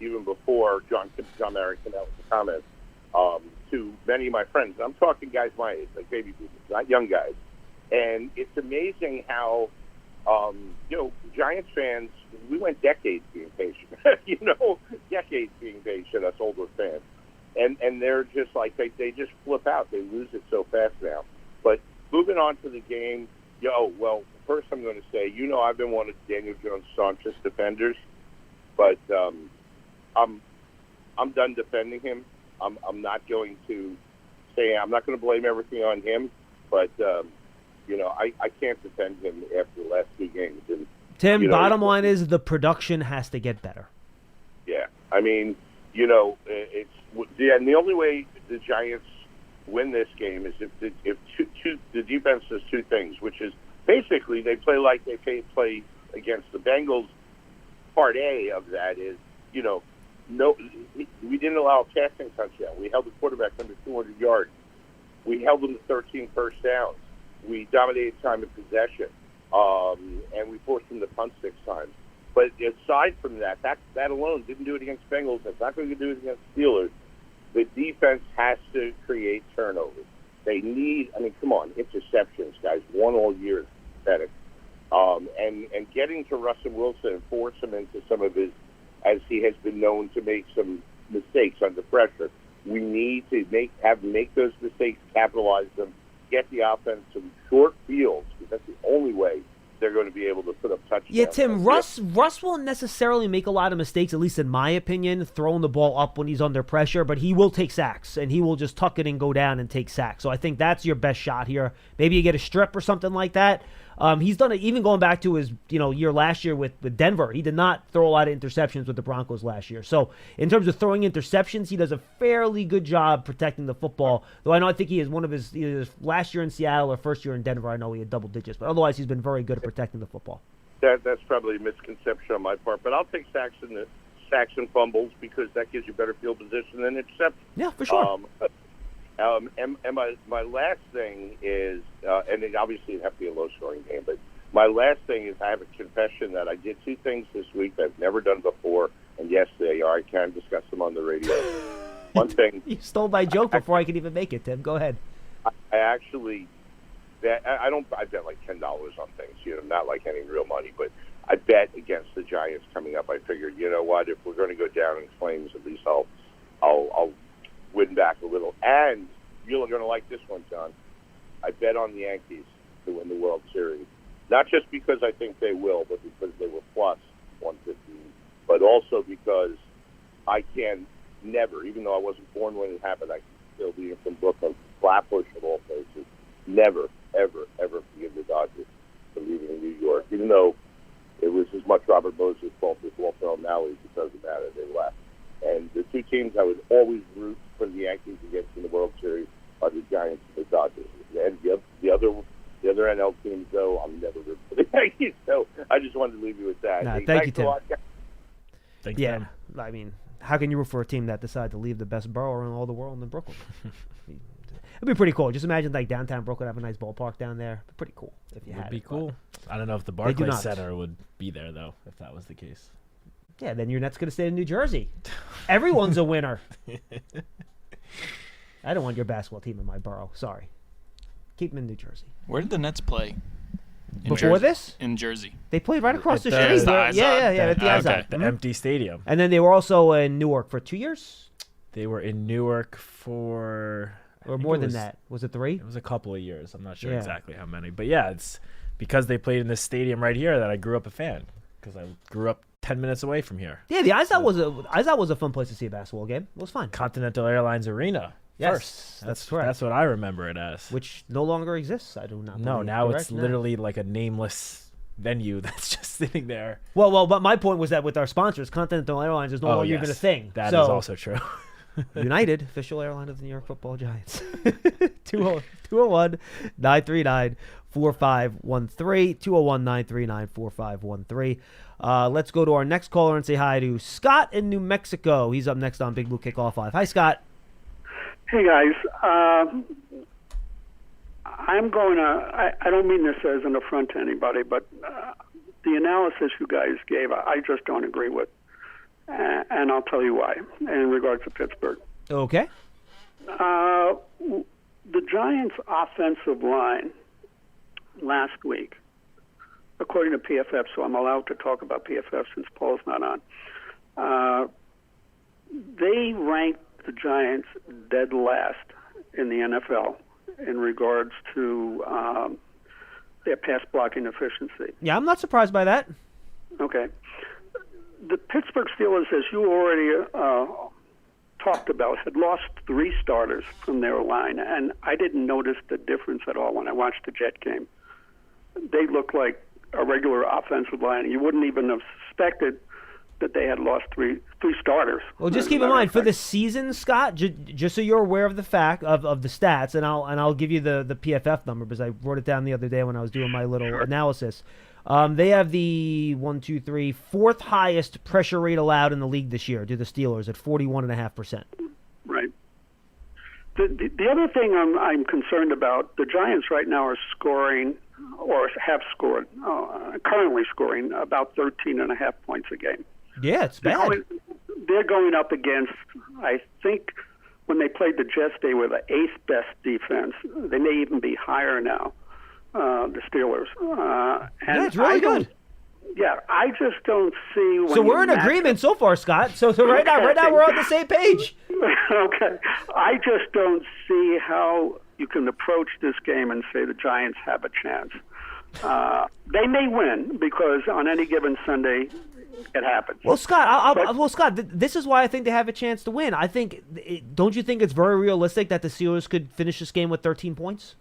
S10: even before John Mara came out with the comments to many of my friends. I'm talking guys my age, like baby boomers, not young guys. And it's amazing how, Giants fans, we went decades being patient, decades being patient, us older fans. And they're just like, they just flip out. They lose it so fast now. But moving on to the game, first I'm going to say, I've been one of Daniel Jones' staunchest defenders, but I'm done defending him. I'm not going to say, I'm not going to blame everything on him, but I can't defend him after the last 2 games. And,
S8: Tim, bottom line is the production has to get better.
S10: Yeah, and the only way the Giants win this game is if the defense does 2 things, which is basically they play like they play against the Bengals. Part A of that is, we didn't allow a passing touchdown. We held the quarterback under 200 yards. We held them to 13 first downs. We dominated time of possession, and we forced them to punt 6 times. But aside from that alone didn't do it against Bengals. That's not going to do it against Steelers. The defense has to create turnovers. They need, come on, interceptions, guys. 1 all year is pathetic. And getting to Russell Wilson and force him into some of his, as he has been known to make some mistakes under pressure. We need to make those mistakes, capitalize them, get the offense some short fields, because that's the only way they're going to be able to put up touchdowns.
S8: Yeah, Tim, Russ won't necessarily make a lot of mistakes, at least in my opinion, throwing the ball up when he's under pressure, but he will take sacks, and he will just tuck it and go down and take sacks. So I think that's your best shot here. Maybe you get a strip or something like that. He's done it even going back to his year last year with Denver. He did not throw a lot of interceptions with the Broncos last year. So in terms of throwing interceptions, he does a fairly good job protecting the football. Though I think he is one of his either last year in Seattle or first year in Denver. I know he had double digits, but otherwise he's been very good at protecting the football.
S10: That's probably a misconception on my part, but I'll take sacks and fumbles because that gives you better field position than interceptions.
S8: Yeah, for sure.
S10: And my last thing is, and it obviously it'd have to be a low-scoring game, but my last thing is I have a confession that I did 2 things this week that I've never done before, and yes, they are. I can discuss them on the radio. One thing.
S8: You stole my joke before I could even make it, Tim. Go ahead.
S10: I actually bet, I bet like $10 on things, not like any real money, but I bet against the Giants coming up. I figured, you know what, if we're going to go down in flames, at least I'll win back a little. And you're going to like this one, John. I bet on the Yankees to win the World Series. Not just because I think they will, but because they were plus 115. But also because I can never, even though I wasn't born when it happened, I can still be from Brooklyn, Flatbush of all places, never, ever, ever forgive the Dodgers for leaving New York. Even though it was as much Robert Moses' fault as Walter O'Malley's, it doesn't matter. They left. And the 2 teams I would always root for the Yankees against in the World Series are the Giants and the Dodgers. And the other NL teams, though, I'll never root for the Yankees. So I just wanted to leave you with that.
S8: Nah, thank you, Tim.
S9: Thanks,
S8: yeah,
S9: Tim.
S8: I mean, how can you root for a team that decided to leave the best borough in all the world in Brooklyn? It'd be pretty cool. Just imagine like downtown Brooklyn have a nice ballpark down there. It'd be pretty cool if you had it.
S9: Would be cool. I don't know if the Barclays Center would be there though, if that was the case.
S8: Yeah, then your Nets going to stay in New Jersey. Everyone's a winner. I don't want your basketball team in my borough. Sorry. Keep them in New Jersey.
S11: Where did the Nets play?
S8: Before this?
S11: In Jersey.
S8: They played right across the
S11: street.
S8: Yeah, at the Izod.
S9: The empty stadium.
S8: And then they were also in Newark for 2 years?
S9: They were in Newark for...
S8: Or more than that. Was it 3?
S9: It was a couple of years. I'm not sure exactly how many. But yeah, it's because they played in this stadium right here that I grew up a fan. Because I grew up 10 minutes away from here.
S8: Yeah, the Izod was a fun place to see a basketball game. It was fun.
S9: Continental Airlines Arena.
S8: Yes,
S9: first.
S8: that's correct.
S9: That's what I remember it as.
S8: Which no longer exists, I do not believe.
S9: No, now
S8: correct?
S9: it's literally like a nameless venue that's just sitting there.
S8: Well, but my point was that with our sponsors, Continental Airlines is no longer even a thing.
S9: That is also true.
S8: United, official airline of the New York Football Giants. 201-939-4513. 201-939-4513. Let's go to our next caller and say hi to Scott in New Mexico. He's up next on Big Blue Kickoff Live. Hi, Scott.
S12: Hey, guys. I'm going to, I don't mean this as an affront to anybody, but the analysis you guys gave, I just don't agree with. And I'll tell you why in regards to Pittsburgh.
S8: Okay.
S12: The Giants' offensive line last week, according to PFF, so I'm allowed to talk about PFF since Paul's not on, they ranked the Giants dead last in the NFL in regards to their pass blocking efficiency.
S8: Yeah, I'm not surprised by that.
S12: Okay. The Pittsburgh Steelers, as you already talked about, had lost 3 starters from their line, and I didn't notice the difference at all when I watched the Jet game. They looked like a regular offensive line. You wouldn't even have suspected that they had lost three starters.
S8: Well, just keep in mind for the season, Scott. Just so you're aware of the fact of the stats, and I'll give you the PFF number because I wrote it down the other day when I was doing my little analysis. They have the 4th highest pressure rate allowed in the league this year to the Steelers at 41.5%.
S12: Right. The other thing I'm concerned about, the Giants right now are scoring or have scored, currently scoring about 13.5 points a game.
S8: Yeah, it's bad.
S12: They're going up against, I think, when they played the Jets, they were the 8th best defense. They may even be higher now, the Steelers.
S8: And it's really good.
S12: Yeah, I just don't see.
S8: So we're in agreement so far, Scott. So right now we're on the same page.
S12: Okay, I just don't see how you can approach this game and say the Giants have a chance. They may win because on any given Sunday, it happens.
S8: Well, Scott, this is why I think they have a chance to win. I think, don't you think it's very realistic that the Steelers could finish this game with 13 points?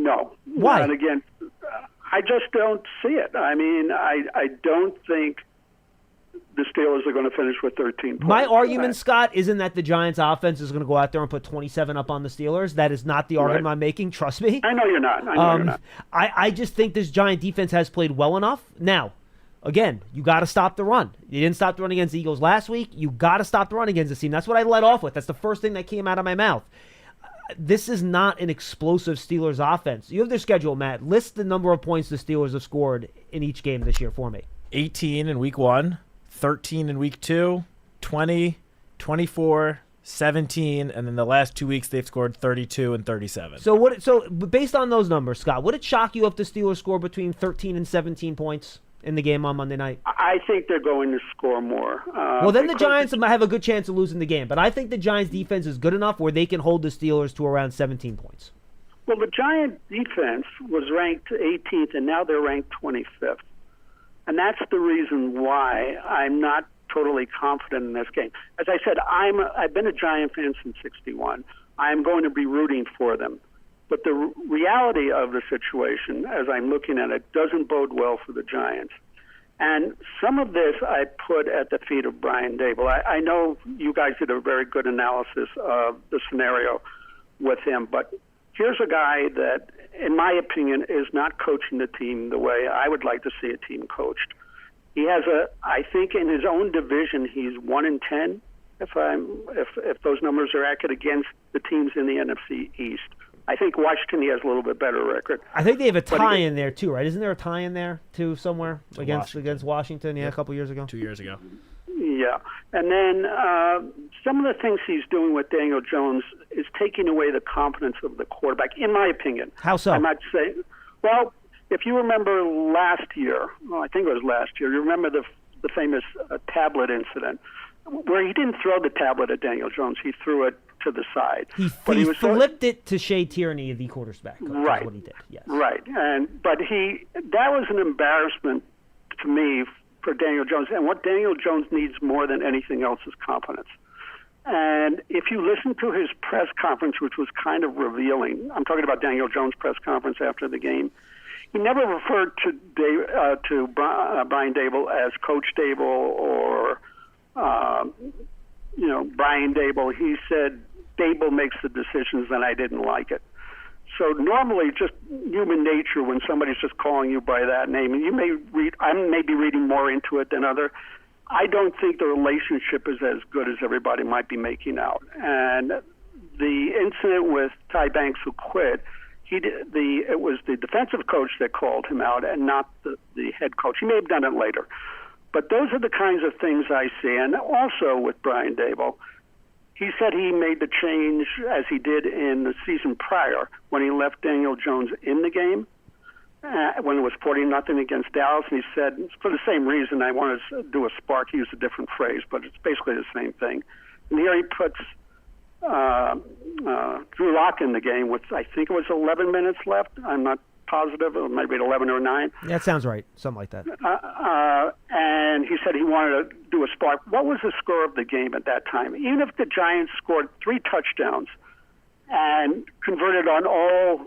S12: No.
S8: Why?
S12: And again, I just don't see it. I mean, I don't think the Steelers are going to finish with 13 points.
S8: My argument, Scott, isn't that the Giants' offense is going to go out there and put 27 up on the Steelers. That is not the argument I'm making. Trust me.
S12: I know you're not. You're not.
S8: I just think this Giant defense has played well enough. Now, again, you got to stop the run. You didn't stop the run against the Eagles last week. You got to stop the run against this team. That's what I led off with. That's the first thing that came out of my mouth. This is not an explosive Steelers offense. You have their schedule, Matt. List the number of points the Steelers have scored in each game this year for me.
S9: 18 in week 1, 13 in week 2, 20, 24, 17, and then the last 2 weeks they've scored 32 and 37.
S8: So based on those numbers, Scott, would it shock you if the Steelers score between 13 and 17 points in the game on Monday night?
S12: I think they're going to score more.
S8: Well, then the Giants might have a good chance of losing the game. But I think the Giants' defense is good enough where they can hold the Steelers to around 17 points.
S12: Well, the Giant defense was ranked 18th, and now they're ranked 25th. And that's the reason why I'm not totally confident in this game. As I said, I've been a Giant fan since '61. I'm going to be rooting for them. But the reality of the situation, as I'm looking at it, doesn't bode well for the Giants. And some of this I put at the feet of Brian Daboll. I know you guys did a very good analysis of the scenario with him, but here's a guy that, in my opinion, is not coaching the team the way I would like to see a team coached. He has I think in his own division, he's 1-10, if those numbers are accurate, against the teams in the NFC East. I think Washington, he has a little bit better record.
S8: I think they have a tie in there too, right? Isn't there a tie in there too somewhere against Washington? Yeah, a couple years ago.
S9: 2 years ago.
S12: Yeah, and then some of the things he's doing with Daniel Jones is taking away the confidence of the quarterback, in my opinion.
S8: How so?
S12: I might say, well, if you remember last year, I think it was last year, you remember the famous tablet incident where he didn't throw the tablet at Daniel Jones, he threw it to the side.
S8: He flipped it to Shea Tierney, the quarterback.
S12: Right.
S8: That's what he did. Yes.
S12: Right. But that was an embarrassment to me for Daniel Jones. And what Daniel Jones needs more than anything else is confidence. And if you listen to his press conference, which was kind of revealing, I'm talking about Daniel Jones' press conference after the game, he never referred to Brian Daboll as Coach Daboll or Brian Daboll. He said Daboll makes the decisions and I didn't like it. So normally, just human nature, when somebody's just calling you by that name, and I may be reading more into it than other. I don't think the relationship is as good as everybody might be making out. And the incident with Ty Banks, who quit, it was the defensive coach that called him out and not the head coach. He may have done it later. But those are the kinds of things I see. And also with Brian Daboll, he said he made the change as he did in the season prior when he left Daniel Jones in the game when it was 40-0 against Dallas. And he said, for the same reason, I want to do a spark. He used a different phrase, but it's basically the same thing. And here he puts Drew Lock in the game with, I think it was 11 minutes left. I'm not positive. It might be 11 or 9.
S8: Yeah, that sounds right. Something like that.
S12: And he said he wanted to do a spark. What was the score of the game at that time? Even if the Giants scored 3 touchdowns and converted on all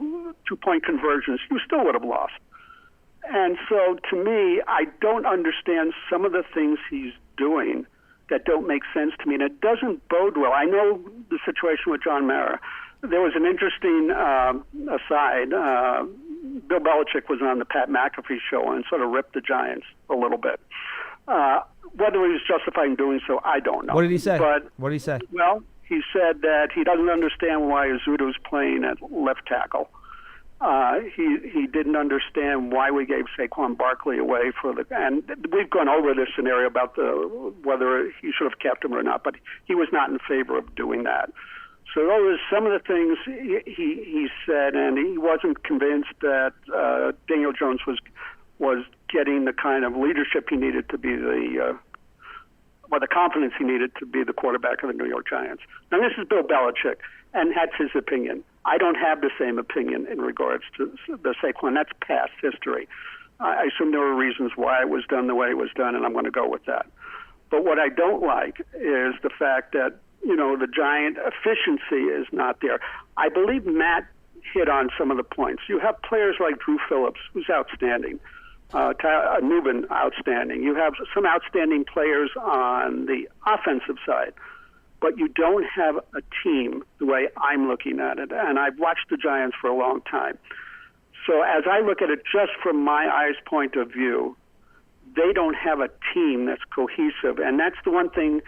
S12: 2-point conversions, you still would have lost. And so, to me, I don't understand some of the things he's doing that don't make sense to me, and it doesn't bode well. I know the situation with John Mara. There was an interesting aside. Bill Belichick was on the Pat McAfee show and sort of ripped the Giants a little bit. Whether he was justified in doing so, I don't know.
S8: What did he say?
S12: But,
S8: what did he say?
S12: Well, he said that he doesn't understand why Azuto's playing at left tackle. He didn't understand why we gave Saquon Barkley away and we've gone over this scenario about whether he should have kept him or not, but he was not in favor of doing that. So those are some of the things he said, and he wasn't convinced that Daniel Jones was getting the kind of leadership he needed to be the confidence he needed to be the quarterback of the New York Giants. Now, this is Bill Belichick, and that's his opinion. I don't have the same opinion in regards to the Saquon. That's past history. I assume there were reasons why it was done the way it was done, and I'm going to go with that. But what I don't like is the fact that, the Giant efficiency is not there. I believe Matt hit on some of the points. You have players like Drew Phillips, who's outstanding. Newman, outstanding. You have some outstanding players on the offensive side, but you don't have a team the way I'm looking at it. And I've watched the Giants for a long time. So as I look at it just from my eyes point of view, they don't have a team that's cohesive. And that's the one thing,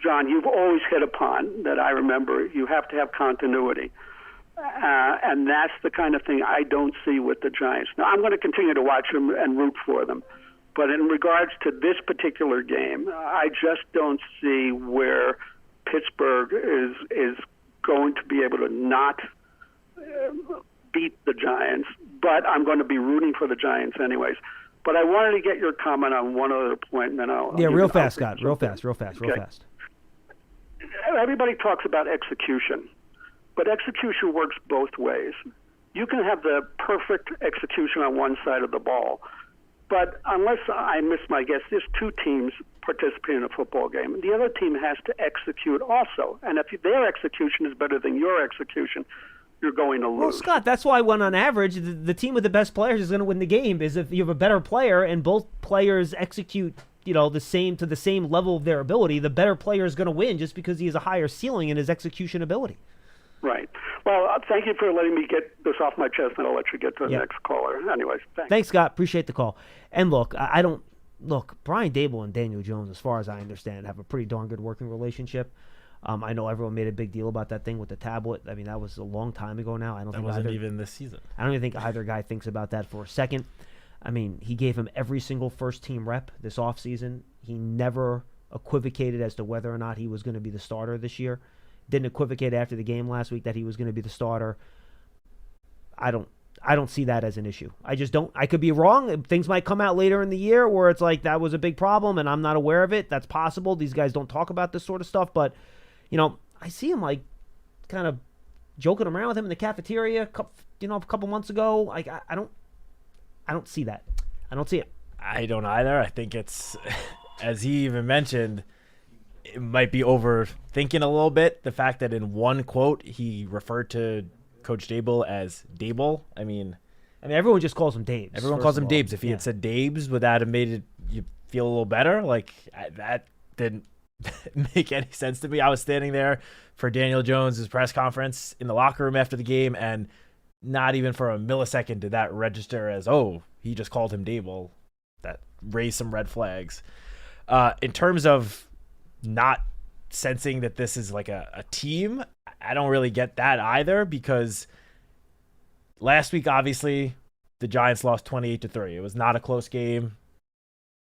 S12: John, you've always hit upon that I remember. You have to have continuity. And that's the kind of thing I don't see with the Giants. Now, I'm going to continue to watch them and root for them. But in regards to this particular game, I just don't see where Pittsburgh is going to be able to not beat the Giants. But I'm going to be rooting for the Giants anyways. But I wanted to get your comment on one other point, and then I'll...
S8: Yeah, real fast, Scott. Real fast.
S12: Everybody talks about execution. But execution works both ways. You can have the perfect execution on one side of the ball, but unless I miss my guess, there's two teams participating in a football game. The other team has to execute also. And if their execution is better than your execution, you're going to lose.
S8: Well, Scott, that's why when on average, the team with the best players is going to win the game, is if you have a better player and both players execute the same level of their ability, the better player is going to win just because he has a higher ceiling in his execution ability.
S12: Right. Well, thank you for letting me get this off my chest, and I'll let you get to the next caller. Anyways, thanks.
S8: Thanks, Scott. Appreciate the call. And look, Brian Dable and Daniel Jones, as far as I understand, have a pretty darn good working relationship. I know everyone made a big deal about that thing with the tablet. I mean, that was a long time ago now.
S9: That wasn't even this season.
S8: I don't even think either guy thinks about that for a second. I mean, he gave him every single first-team rep this offseason. He never equivocated as to whether or not he was going to be the starter this year. Didn't equivocate after the game last week that he was going to be the starter. I don't see that as an issue. I just don't. I could be wrong. Things might come out later in the year where it's like that was a big problem and I'm not aware of it. That's possible. These guys don't talk about this sort of stuff, but I see him like kind of joking around with him in the cafeteria, a couple months ago. Like I don't see that. I don't see it.
S9: I don't either. I think it's, as he even mentioned, it might be overthinking a little bit. The fact that in one quote he referred to Coach Dable as Dable. I mean,
S8: everyone just calls him Dabes.
S9: Everyone calls him Dabes. If he had said Dabes, would that have made you feel a little better? Like, that didn't make any sense to me. I was standing there for Daniel Jones' press conference in the locker room after the game, and not even for a millisecond did that register as, oh, he just called him Dable. That raised some red flags. In terms of not sensing that this is like a team, I don't really get that either, because last week, obviously, the Giants lost 28-3. It was not a close game.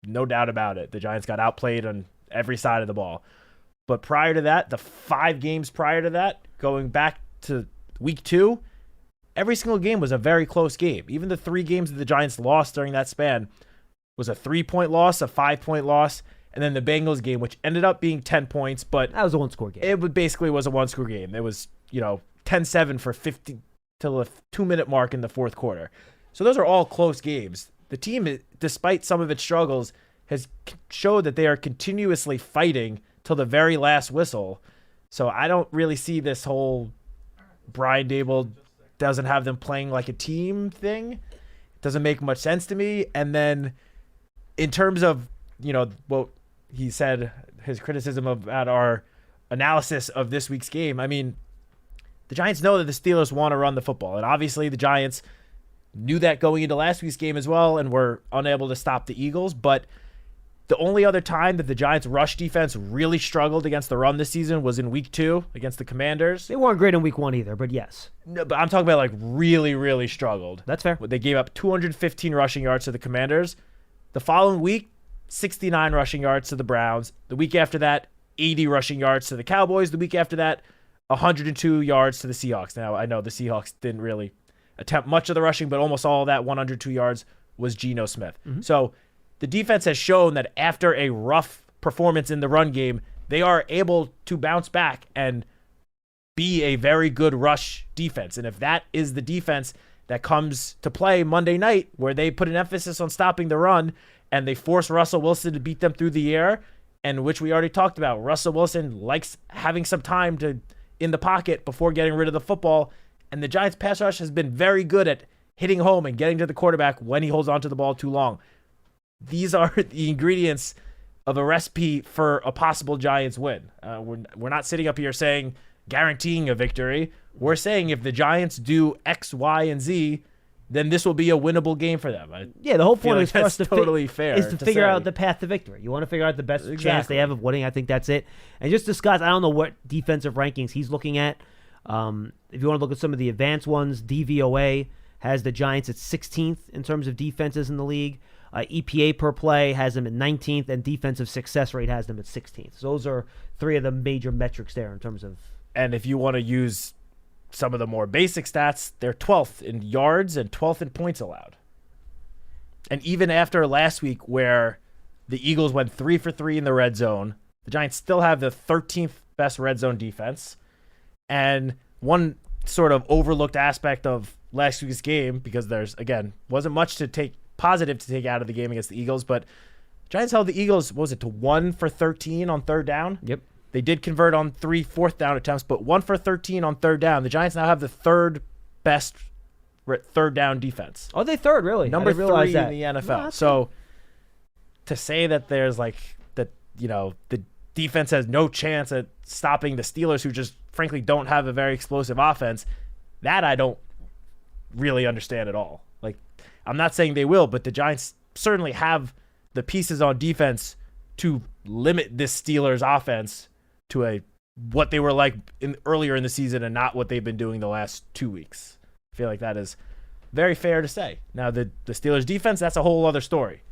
S9: No doubt about it. The Giants got outplayed on every side of the ball. But prior to that, the 5 games prior to that, going back to week 2, every single game was a very close game. Even the 3 games that the Giants lost during that span was a 3-point loss, a 5-point loss, and then the Bengals game, which ended up being 10 points, but
S8: that was a one-score game.
S9: It basically was a one-score game. It was, 10-7 for 50 till the 2-minute mark in the fourth quarter. So those are all close games. The team, despite some of its struggles, has showed that they are continuously fighting till the very last whistle. So I don't really see this whole Brian Dable doesn't have them playing like a team thing. It doesn't make much sense to me. And then in terms of, what he said, his criticism about our analysis of this week's game, I mean, the Giants know that the Steelers want to run the football. And obviously the Giants knew that going into last week's game as well and were unable to stop the Eagles. But the only other time that the Giants' rush defense really struggled against the run this season was in week 2 against the Commanders.
S8: They weren't great in week 1 either, but yes.
S9: No, but I'm talking about like really, really struggled.
S8: That's fair.
S9: They gave up 215 rushing yards to the Commanders. The following week, 69 rushing yards to the Browns. The week after that, 80 rushing yards to the Cowboys. The week after that, 102 yards to the Seahawks. Now, I know the Seahawks didn't really attempt much of the rushing, but almost all of that 102 yards was Geno Smith. Mm-hmm. So the defense has shown that after a rough performance in the run game, they are able to bounce back and be a very good rush defense. And if that is the defense that comes to play Monday night, where they put an emphasis on stopping the run and they force Russell Wilson to beat them through the air, and which we already talked about, Russell Wilson likes having some time in the pocket before getting rid of the football. And the Giants' pass rush has been very good at hitting home and getting to the quarterback when he holds onto the ball too long. These are the ingredients of a recipe for a possible Giants win. We're not sitting up here saying guaranteeing a victory. We're saying if the Giants do X, Y, and Z, then this will be a winnable game for them.
S8: The whole point is for us to figure out the path to victory. You want to figure out the best chance they have of winning. I think that's it. And just discuss, I don't know what defensive rankings he's looking at. If you want to look at some of the advanced ones, DVOA has the Giants at 16th in terms of defenses in the league. EPA per play has them at 19th, and defensive success rate has them at 16th. So those are three of the major metrics there in terms of.
S9: And if you want to use some of the more basic stats, they're 12th in yards and 12th in points allowed. And even after last week where the Eagles went 3 for 3 in the red zone, the Giants still have the 13th best red zone defense. And one sort of overlooked aspect of last week's game, because there's, again, wasn't much to take positive to take out of the game against the Eagles, but Giants held the Eagles, what was it, to 1 for 13 on third down?
S8: Yep.
S9: They did convert on 3 fourth down attempts, but 1 for 13 on third down. The Giants now have the third best third down defense.
S8: Oh, they third, really?
S9: Number 3 in
S8: that.
S9: the NFL. So to say that there's like that, the defense has no chance at stopping the Steelers, who just frankly don't have a very explosive offense, that I don't really understand at all. Like, I'm not saying they will, but the Giants certainly have the pieces on defense to limit this Steelers offense to what they were like earlier in the season and not what they've been doing the last 2 weeks. I feel like that is very fair to say. Now, the Steelers defense, that's a whole other story.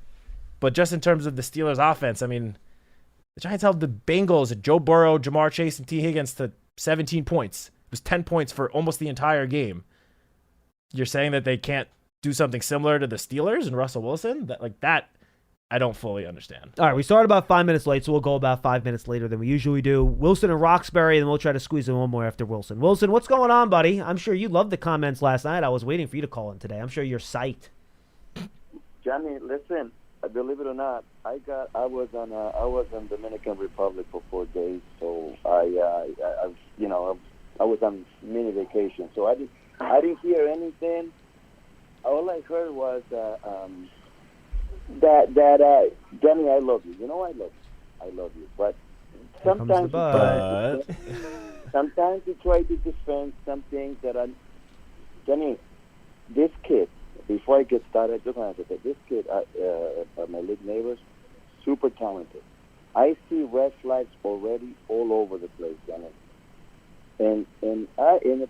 S9: But just in terms of the Steelers offense, I mean, the Giants held the Bengals, Joe Burrow, Jamar Chase, and T. Higgins to 17 points. It was 10 points for almost the entire game. You're saying that they can't do something similar to the Steelers and Russell Wilson? That I don't fully understand.
S8: All right, we started about 5 minutes late, so we'll go about 5 minutes later than we usually do. Wilson and Roxbury, and then we'll try to squeeze in one more after Wilson. Wilson, what's going on, buddy? I'm sure you loved the comments last night. I was waiting for you to call in today. I'm sure you're psyched.
S11: Johnny, listen. Believe it or not, I was in Dominican Republic for 4 days, so I was on mini vacation, so I didn't hear anything. All I heard was that Johnny, I love you. I love you. But sometimes you try to defend some things that are. Johnny, this kid. Before I get started, just want to say this kid, my league neighbors, super talented. I see red flags already all over the place, Johnny. And to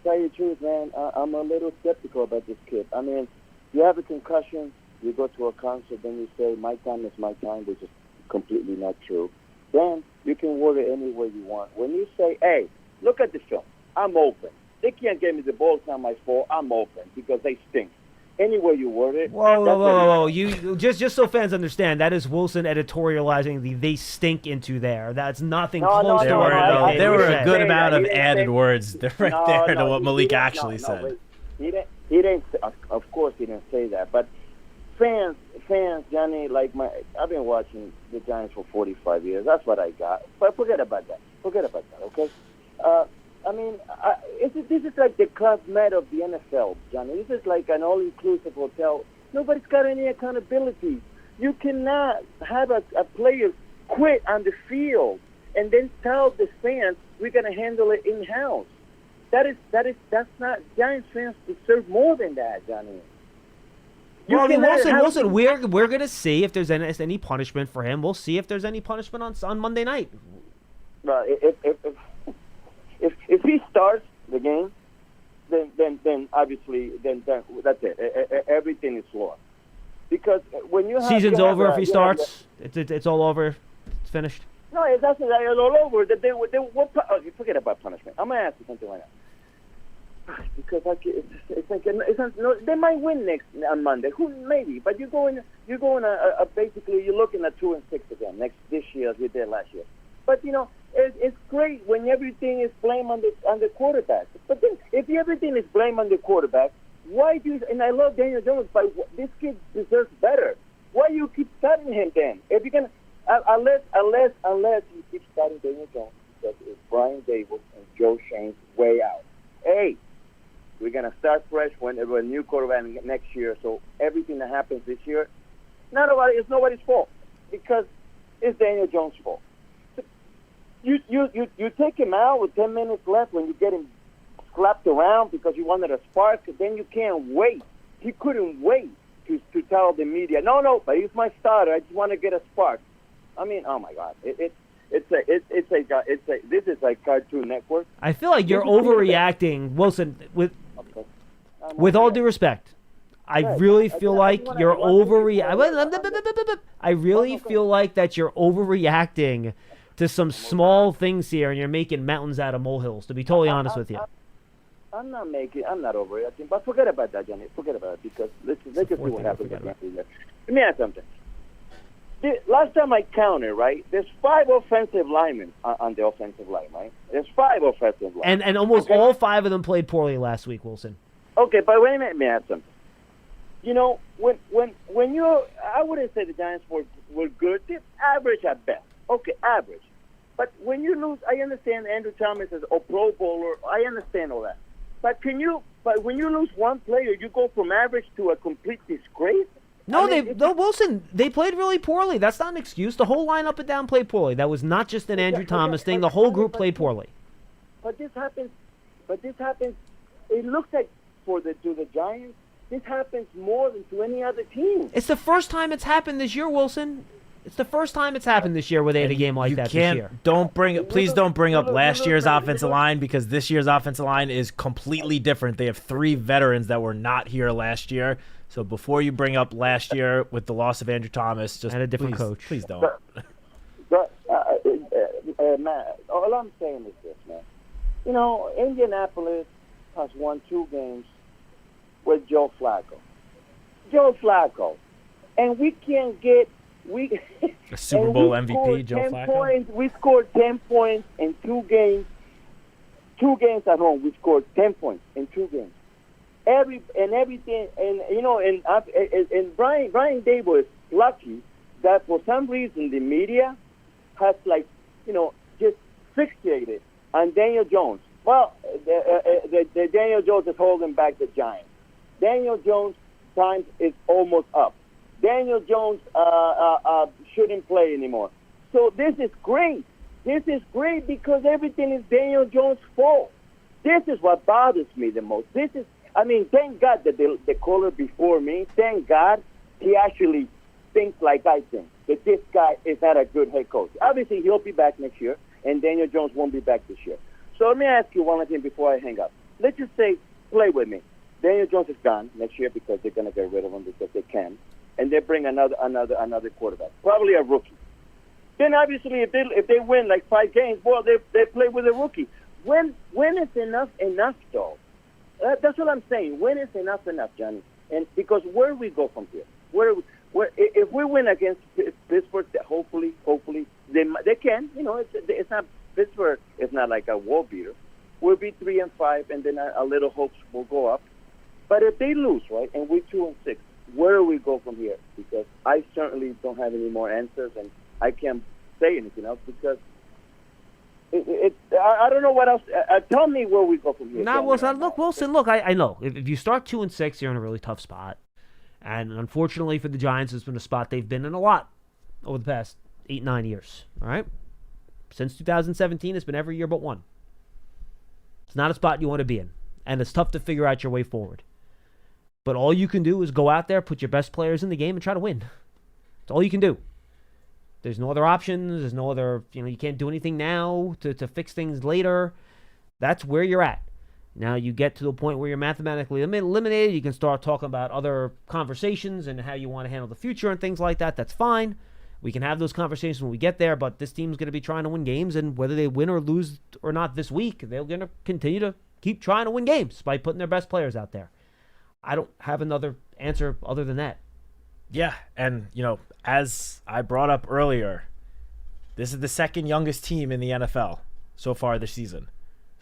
S11: tell you the truth, man, I'm a little skeptical about this kid. I mean, you have a concussion, you go to a concert, then you say, my time is my time, which is completely not true. Then you can word it any way you want. When you say, hey, look at the film, I'm open. They can't get me the ball, it's not my fault, I'm open because they stink. Any way you word it.
S8: Whoa. You just so fans understand, that is Wilson editorializing the "they stink" into there. That's nothing close to what
S9: there were a good amount of added words right there to what Malik actually said.
S11: He didn't. Of course, he didn't say that. But fans, Johnny, I've been watching the Giants for 45 years. That's what I got. But forget about that. Okay. I mean, this is like the Club Med of the NFL, Johnny. This is like an all-inclusive hotel. Nobody's got any accountability. You cannot have a player quit on the field and then tell the fans we're going to handle it in-house. That's not. Giants fans deserve more than that, Johnny.
S8: Wilson, we're going to see if there's any punishment for him. We'll see if there's any punishment on Monday night.
S11: Well, if he starts the game, then obviously that's it. Everything is lost. Because when you have
S8: season's over if he starts, it's all over. It's finished.
S11: No, it's all over. Forget about punishment. I'm gonna ask you something like that. Because they might win on Monday. Who maybe? But you're going basically you're looking at 2-6 again this year as we did last year. But it's great when everything is blamed on the quarterback. But then, if everything is blamed on the quarterback, why do you? And I love Daniel Jones, but this kid deserves better. Why you keep starting him then? If you're gonna, unless you keep starting Daniel Jones, because it's Brian Daboll and Joe Shane's way out. Hey, We're gonna start fresh when a new quarterback next year. So everything that happens this year, it's nobody's fault because it's Daniel Jones' fault. You take him out with 10 minutes left when you get him slapped around because you wanted a spark. Then you can't wait. He couldn't wait to tell the media, no, but he's my starter. I just want to get a spark. I mean, oh my God, this is like Cartoon Network.
S8: I feel like you're overreacting, Wilson. With all due respect, I really feel like you're overreacting. I really feel like that you're overreacting to some small things here, and you're making mountains out of molehills. To be totally honest with you.
S11: I'm not overreacting, but forget about that, Johnny. Forget about it because let's just see what happens. Let me ask something. Last time I counted, right, there's 5 offensive linemen on the offensive line, right? There's 5 offensive linemen.
S8: And almost all 5 of them played poorly last week, Wilson.
S11: Okay, but wait a minute, let me ask something. You know, when I wouldn't say the Giants were good. They're average at best. Okay, average. But when you lose, I understand Andrew Thomas is a Pro Bowler. I understand all that. But when you lose one player, you go from average to a complete disgrace?
S8: No, Wilson, they played really poorly. That's not an excuse. The whole line up and down played poorly. That was not just an Andrew Thomas thing. The whole group played poorly.
S11: But this happens. It looks like to the Giants, this happens more than to any other team.
S8: It's the first time it's happened this year, Wilson. It's the first time it's happened this year where they had a game like that this year.
S9: Please don't bring up last year's offensive line because this year's offensive line is completely different. They have 3 veterans that were not here last year. So before you bring up last year with the loss of Andrew Thomas, just
S8: and a different coach,
S9: please don't.
S11: Matt, all I'm saying is this, man. You know, Indianapolis has won 2 games with Joe Flacco. And we can't get
S9: a Super Bowl MVP, Joe Flacco.
S11: We scored 10 points in 2 games. 2 games at home, we scored 10 points in 2 games. Everything, and Brian Dable is lucky that for some reason the media has just fixated on Daniel Jones. Well, the Daniel Jones is holding back the Giants. Daniel Jones' time is almost up. Daniel Jones shouldn't play anymore. So this is great. This is great because everything is Daniel Jones' fault. This is what bothers me the most. Thank God that the caller before me, thank God he actually thinks like I think, that this guy is not a good head coach. Obviously, he'll be back next year, and Daniel Jones won't be back this year. So let me ask you one thing before I hang up. Let's just say, play with me. Daniel Jones is gone next year because they're going to get rid of him because they can, and they bring another quarterback, probably a rookie. Then obviously, if they win like 5 games, well, they play with a rookie. When is enough though? That's what I'm saying. When is enough, Johnny? And because where do we go from here? Where if we win against Pittsburgh, hopefully they can. You know, it's not Pittsburgh. It's not like a wall beater. We'll be 3-5, and then a little hopes will go up. But if they lose, right, and we're 2-6, where do we go from here? Because I certainly don't have any more answers, and I can't say anything else because. I don't know what else. Tell me where we go from here.
S8: Wilson, look, I know. If you start 2-6, you're in a really tough spot. And unfortunately for the Giants, it's been a spot they've been in a lot over the past 8-9 years. All right? Since 2017, it's been every year but one. It's not a spot you want to be in. And it's tough to figure out your way forward. But all you can do is go out there, put your best players in the game, and try to win. That's all you can do. There's no other options. There's no other, you can't do anything now to fix things later. That's where you're at. Now you get to the point where you're mathematically eliminated. You can start talking about other conversations and how you want to handle the future and things like that. That's fine. We can have those conversations when we get there, but this team's going to be trying to win games, and whether they win or lose or not this week, they're going to continue to keep trying to win games by putting their best players out there. I don't have another answer other than that.
S9: Yeah, and, as I brought up earlier, this is the second youngest team in the NFL so far this season.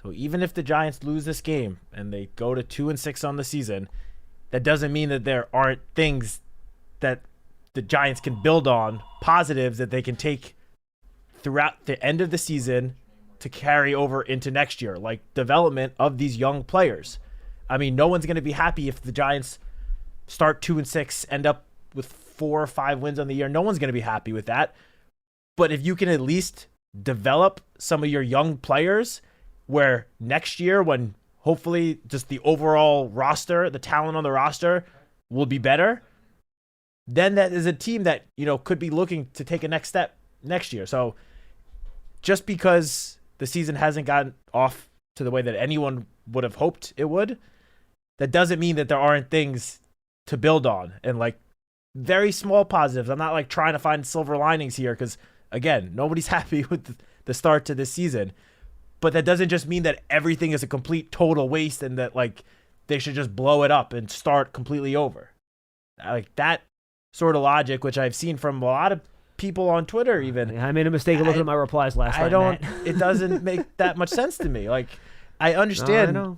S9: So even if the Giants lose this game and they go to 2-6 on the season, that doesn't mean that there aren't things that the Giants can build on, positives that they can take throughout the end of the season to carry over into next year, like development of these young players. I mean, no one's going to be happy if the Giants start 2-6, end up with 4 or 5 wins on the year. No one's going to be happy with that. But if you can at least develop some of your young players where next year, when hopefully just the overall roster, the talent on the roster will be better, then that is a team that, could be looking to take a next step next year. So just because the season hasn't gotten off to the way that anyone would have hoped it would, that doesn't mean that there aren't things to build on and like very small positives. I'm not like trying to find silver linings here because, again, nobody's happy with the start to this season. But that doesn't just mean that everything is a complete total waste and that like they should just blow it up and start completely over. Like that sort of logic, which I've seen from a lot of people on Twitter even.
S8: I made a mistake of looking at my replies last night.
S9: It doesn't make that much sense to me. Like I understand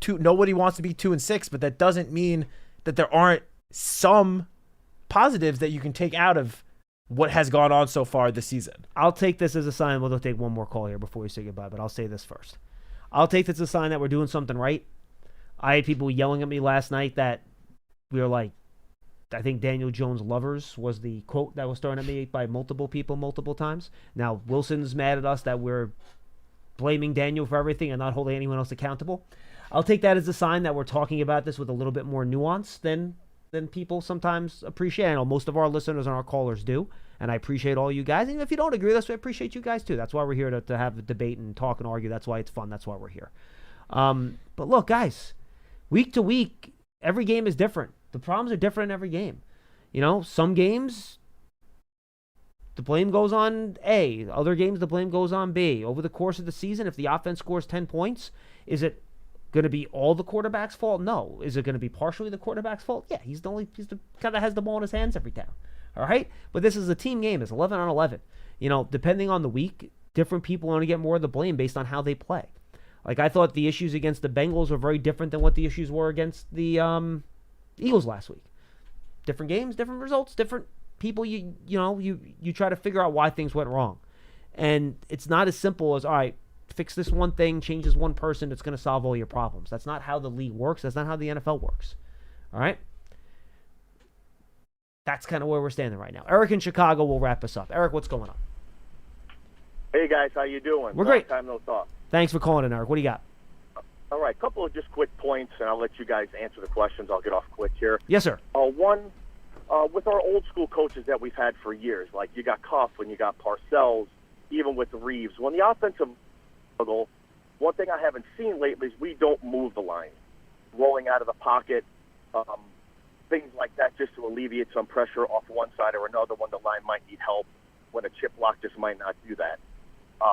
S9: nobody wants to be 2-6, but that doesn't mean that there aren't some positives that you can take out of what has gone on so far this season.
S8: I'll take this as a sign. We'll take one more call here before we say goodbye, but I'll say this first. I'll take this as a sign that we're doing something right. I had people yelling at me last night that we were like, I think Daniel Jones lovers was the quote that was thrown at me by multiple people multiple times. Now, Wilson's mad at us that we're blaming Daniel for everything and not holding anyone else accountable. I'll take that as a sign that we're talking about this with a little bit more nuance than people sometimes appreciate. I know most of our listeners and our callers do, and I appreciate all you guys. And if you don't agree with us, we appreciate you guys too. That's why we're here to have a debate and talk and argue. That's why it's fun. That's why we're here. But look, guys, week to week, every game is different. The problems are different in every game. Some games, the blame goes on A. Other games, the blame goes on B. Over the course of the season, if the offense scores 10 points, is it going to be all the quarterback's fault? No. Is it going to be partially the quarterback's fault? Yeah, he's the guy that has the ball in his hands every time. All right? But this is a team game. It's 11 on 11. Depending on the week, different people want to get more of the blame based on how they play. Like, I thought the issues against the Bengals were very different than what the issues were against the Eagles last week. Different games, different results, different people. You try to figure out why things went wrong. And it's not as simple as, all right, fix this one thing, change this one person, it's going to solve all your problems. That's not how the league works. That's not how the NFL works. All right? That's kind of where we're standing right now. Eric in Chicago will wrap us up. Eric, what's going on?
S10: Hey, guys. How you doing?
S8: We're great.
S10: Long time no talk.
S8: Thanks for calling in, Eric. What do you got?
S10: All right. A couple of just quick points, and I'll let you guys answer the questions. I'll get off quick here.
S8: Yes, sir.
S10: One, with our old school coaches that we've had for years, like you got Cuff and you got Parcells, even with Reeves, when the offensive one thing I haven't seen lately is we don't move the line, rolling out of the pocket, things like that, just to alleviate some pressure off one side or another when the line might need help, when a chip block just might not do that.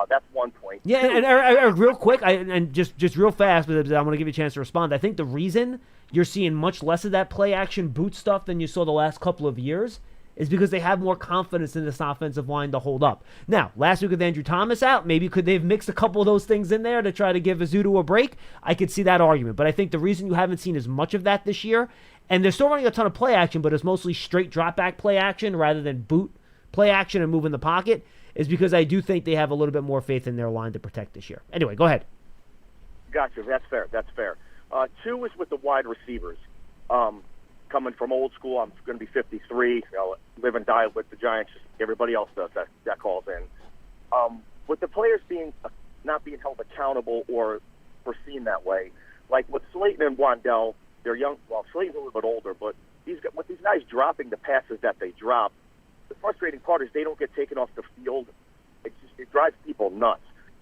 S10: That's one point.
S8: Yeah, and Eric, real quick, and just real fast, because I'm going to give you a chance to respond. I think the reason you're seeing much less of that play action boot stuff than you saw the last couple of years is because they have more confidence in this offensive line to hold up. Now, last week with Andrew Thomas out, maybe could they've mixed a couple of those things in there to try to give Azudu a break? I could see that argument. But I think the reason you haven't seen as much of that this year, and they're still running a ton of play action, but it's mostly straight drop back play action rather than boot play action and move in the pocket, is because I do think they have a little bit more faith in their line to protect this year. Anyway, go ahead.
S10: Gotcha. That's fair. Two is with the wide receivers. Coming from old school, I'm going to be 53. Live and die with the Giants. Just everybody else does that calls in. With the players not being held accountable or foreseen that way, like with Slayton and Wandell, they're young. Well, Slayton's a little bit older, but with these guys dropping the passes that they drop, the frustrating part is they don't get taken off the field. It drives people nuts.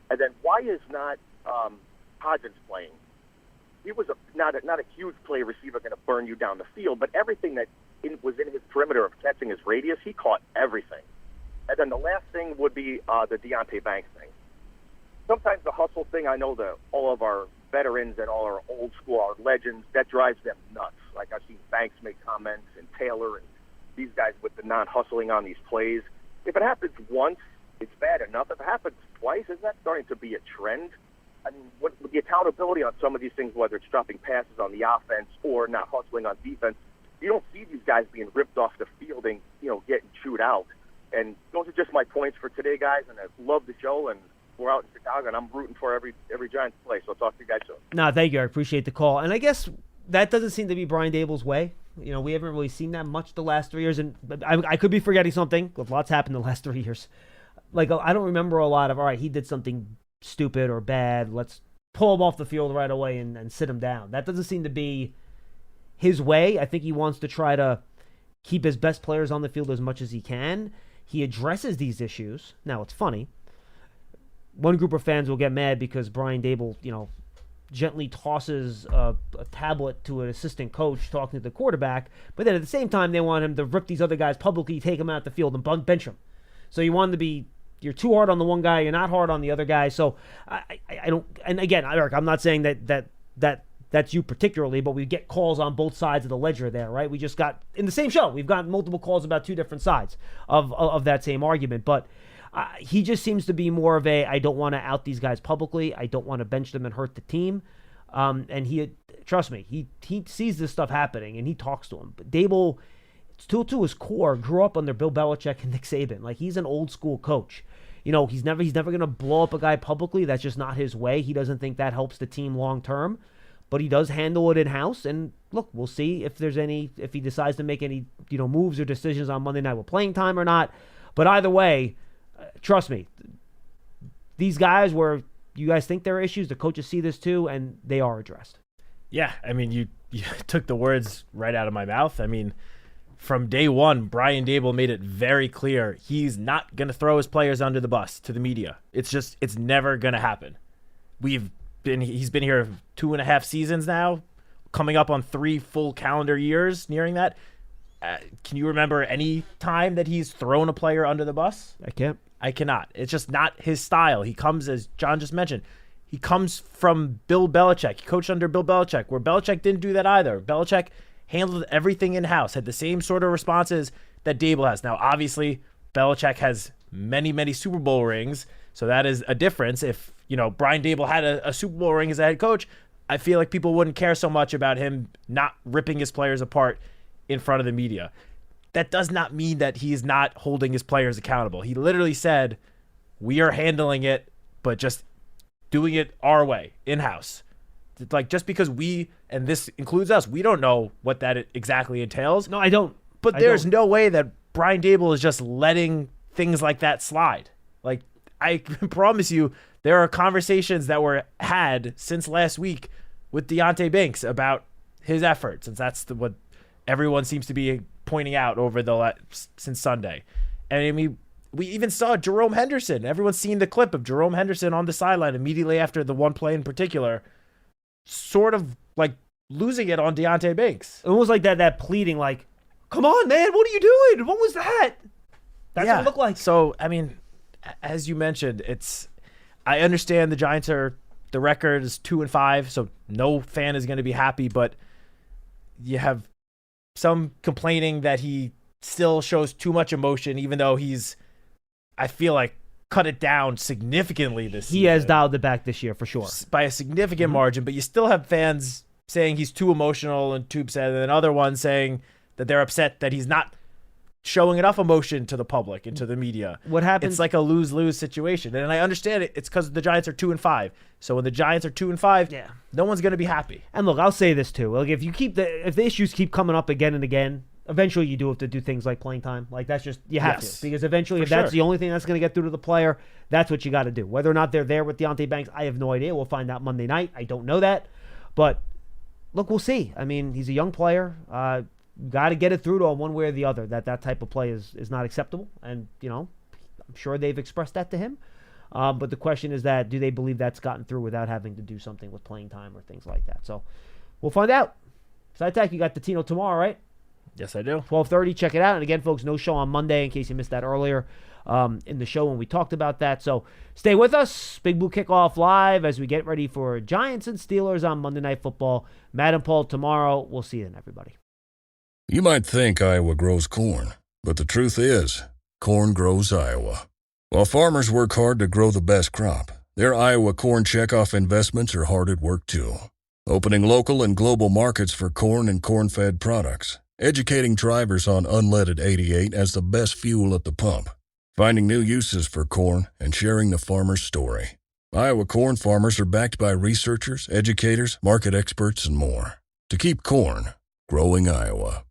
S10: And then why is not Hodgins playing? He was not a huge play receiver going to burn you down the field, but everything that was in his perimeter of catching his radius, he caught everything. And then the last thing would be the Deontay Banks thing. Sometimes the hustle thing, I know that all of our veterans and all our old school, our legends, that drives them nuts. Like I've seen Banks make comments and Taylor and these guys with the non-hustling on these plays. If it happens once, it's bad enough. If it happens twice, isn't that starting to be a trend? I mean, with the accountability on some of these things, whether it's dropping passes on the offense or not hustling on defense, you don't see these guys being ripped off the field and, getting chewed out. And those are just my points for today, guys. And I love the show, and we're out in Chicago, and I'm rooting for every Giants play. So I'll talk to you guys soon.
S8: No, thank you. I appreciate the call. And I guess that doesn't seem to be Brian Dable's way. We haven't really seen that much the last 3 years, and I could be forgetting something. Lots happened the last 3 years. Like, I don't remember a lot of, all right, he did something stupid or bad, let's pull him off the field right away and sit him down. That doesn't seem to be his way. I think he wants to try to keep his best players on the field as much as he can. He addresses these issues. Now, it's funny. One group of fans will get mad because Brian Dable, gently tosses a tablet to an assistant coach talking to the quarterback, but then at the same time they want him to rip these other guys publicly, take them out the field, and bench them. So you want to be, you're too hard on the one guy, you're not hard on the other guy. So I don't, and again, Eric, I'm not saying that's you particularly, but we get calls on both sides of the ledger there, right? We just got, in the same show, we've got multiple calls about 2 different sides of that same argument, but he just seems to be more of a, I don't want to out these guys publicly. I don't want to bench them and hurt the team. And he, trust me, he sees this stuff happening and he talks to him. But Dable, still to his core, grew up under Bill Belichick and Nick Saban. Like, he's an old school coach. He's never going to blow up a guy publicly. That's just not his way. He doesn't think that helps the team long term. But he does handle it in house. And look, we'll see if he decides to make any moves or decisions on Monday night with playing time or not. But either way, trust me, these guys, where you guys think there are issues, the coaches see this too, and they are addressed.
S9: Yeah, I mean, you took the words right out of my mouth. I mean, from day one, Brian Dable made it very clear he's not going to throw his players under the bus to the media. It's never going to happen. He's been here 2.5 seasons now, coming up on 3 full calendar years, nearing that. Can you remember any time that he's thrown a player under the bus?
S8: I can't.
S9: I cannot. It's just not his style. He comes, as John just mentioned, he comes from Bill Belichick. He coached under Bill Belichick, where Belichick didn't do that either. Belichick handled everything in-house, had the same sort of responses that Dable has. Now, obviously, Belichick has many, many Super Bowl rings, so that is a difference. If, Brian Dable had a Super Bowl ring as a head coach, I feel like people wouldn't care so much about him not ripping his players apart in front of the media. That does not mean that he is not holding his players accountable. He literally said, we are handling it, but just doing it our way, in-house. Like, just because we, and this includes us, we don't know what that exactly entails.
S8: No, I don't.
S9: But there's no way that Brian Dable is just letting things like that slide. Like, I promise you, there are conversations that were had since last week with Deontay Banks about his efforts, and that's what everyone seems to be pointing out since Sunday. And I mean, we even saw Jerome Henderson. Everyone's seen the clip of Jerome Henderson on the sideline immediately after the one play in particular, sort of like losing it on Deontay Banks.
S8: It was like that pleading, like, come on, man, what are you doing? What was that? That's what it looked like.
S9: So, I mean, as you mentioned, I understand the Giants the record is 2-5, so no fan is going to be happy, but you have some complaining that he still shows too much emotion, even though I feel like, cut it down significantly this season.
S8: He has dialed it back this year, for sure.
S9: By a significant margin, but you still have fans saying he's too emotional and too upset, and then other ones saying that they're upset that he's not showing enough emotion to the public and to the media.
S8: What happens?
S9: It's like a lose-lose situation, and I understand it. It's because the Giants are 2-5. So when the Giants are 2-5, no one's going to be happy.
S8: And look, I'll say this too: like, if the issues keep coming up again and again, eventually you do have to do things like playing time. Like, that's just, you have to, because eventually, if that's the only thing that's going to get through to the player, that's what you got to do. Whether or not they're there with Deontay Banks, I have no idea. We'll find out Monday night. I don't know that, but look, we'll see. I mean, he's a young player. Got to get it through to him one way or the other. That type of play is not acceptable, and I'm sure they've expressed that to him. But the question is that, do they believe that's gotten through without having to do something with playing time or things like that? So we'll find out. Citak, you got the Tino tomorrow, right?
S9: Yes, I do.
S8: 12:30. Check it out. And again, folks, no show on Monday in case you missed that earlier in the show when we talked about that. So stay with us. Big Blue Kickoff live as we get ready for Giants and Steelers on Monday Night Football. Matt and Paul tomorrow. We'll see you then, everybody.
S13: You might think Iowa grows corn, but the truth is, corn grows Iowa. While farmers work hard to grow the best crop, their Iowa Corn Checkoff investments are hard at work too. Opening local and global markets for corn and corn-fed products, educating drivers on unleaded 88 as the best fuel at the pump, finding new uses for corn, and sharing the farmer's story. Iowa corn farmers are backed by researchers, educators, market experts, and more. to keep corn growing Iowa.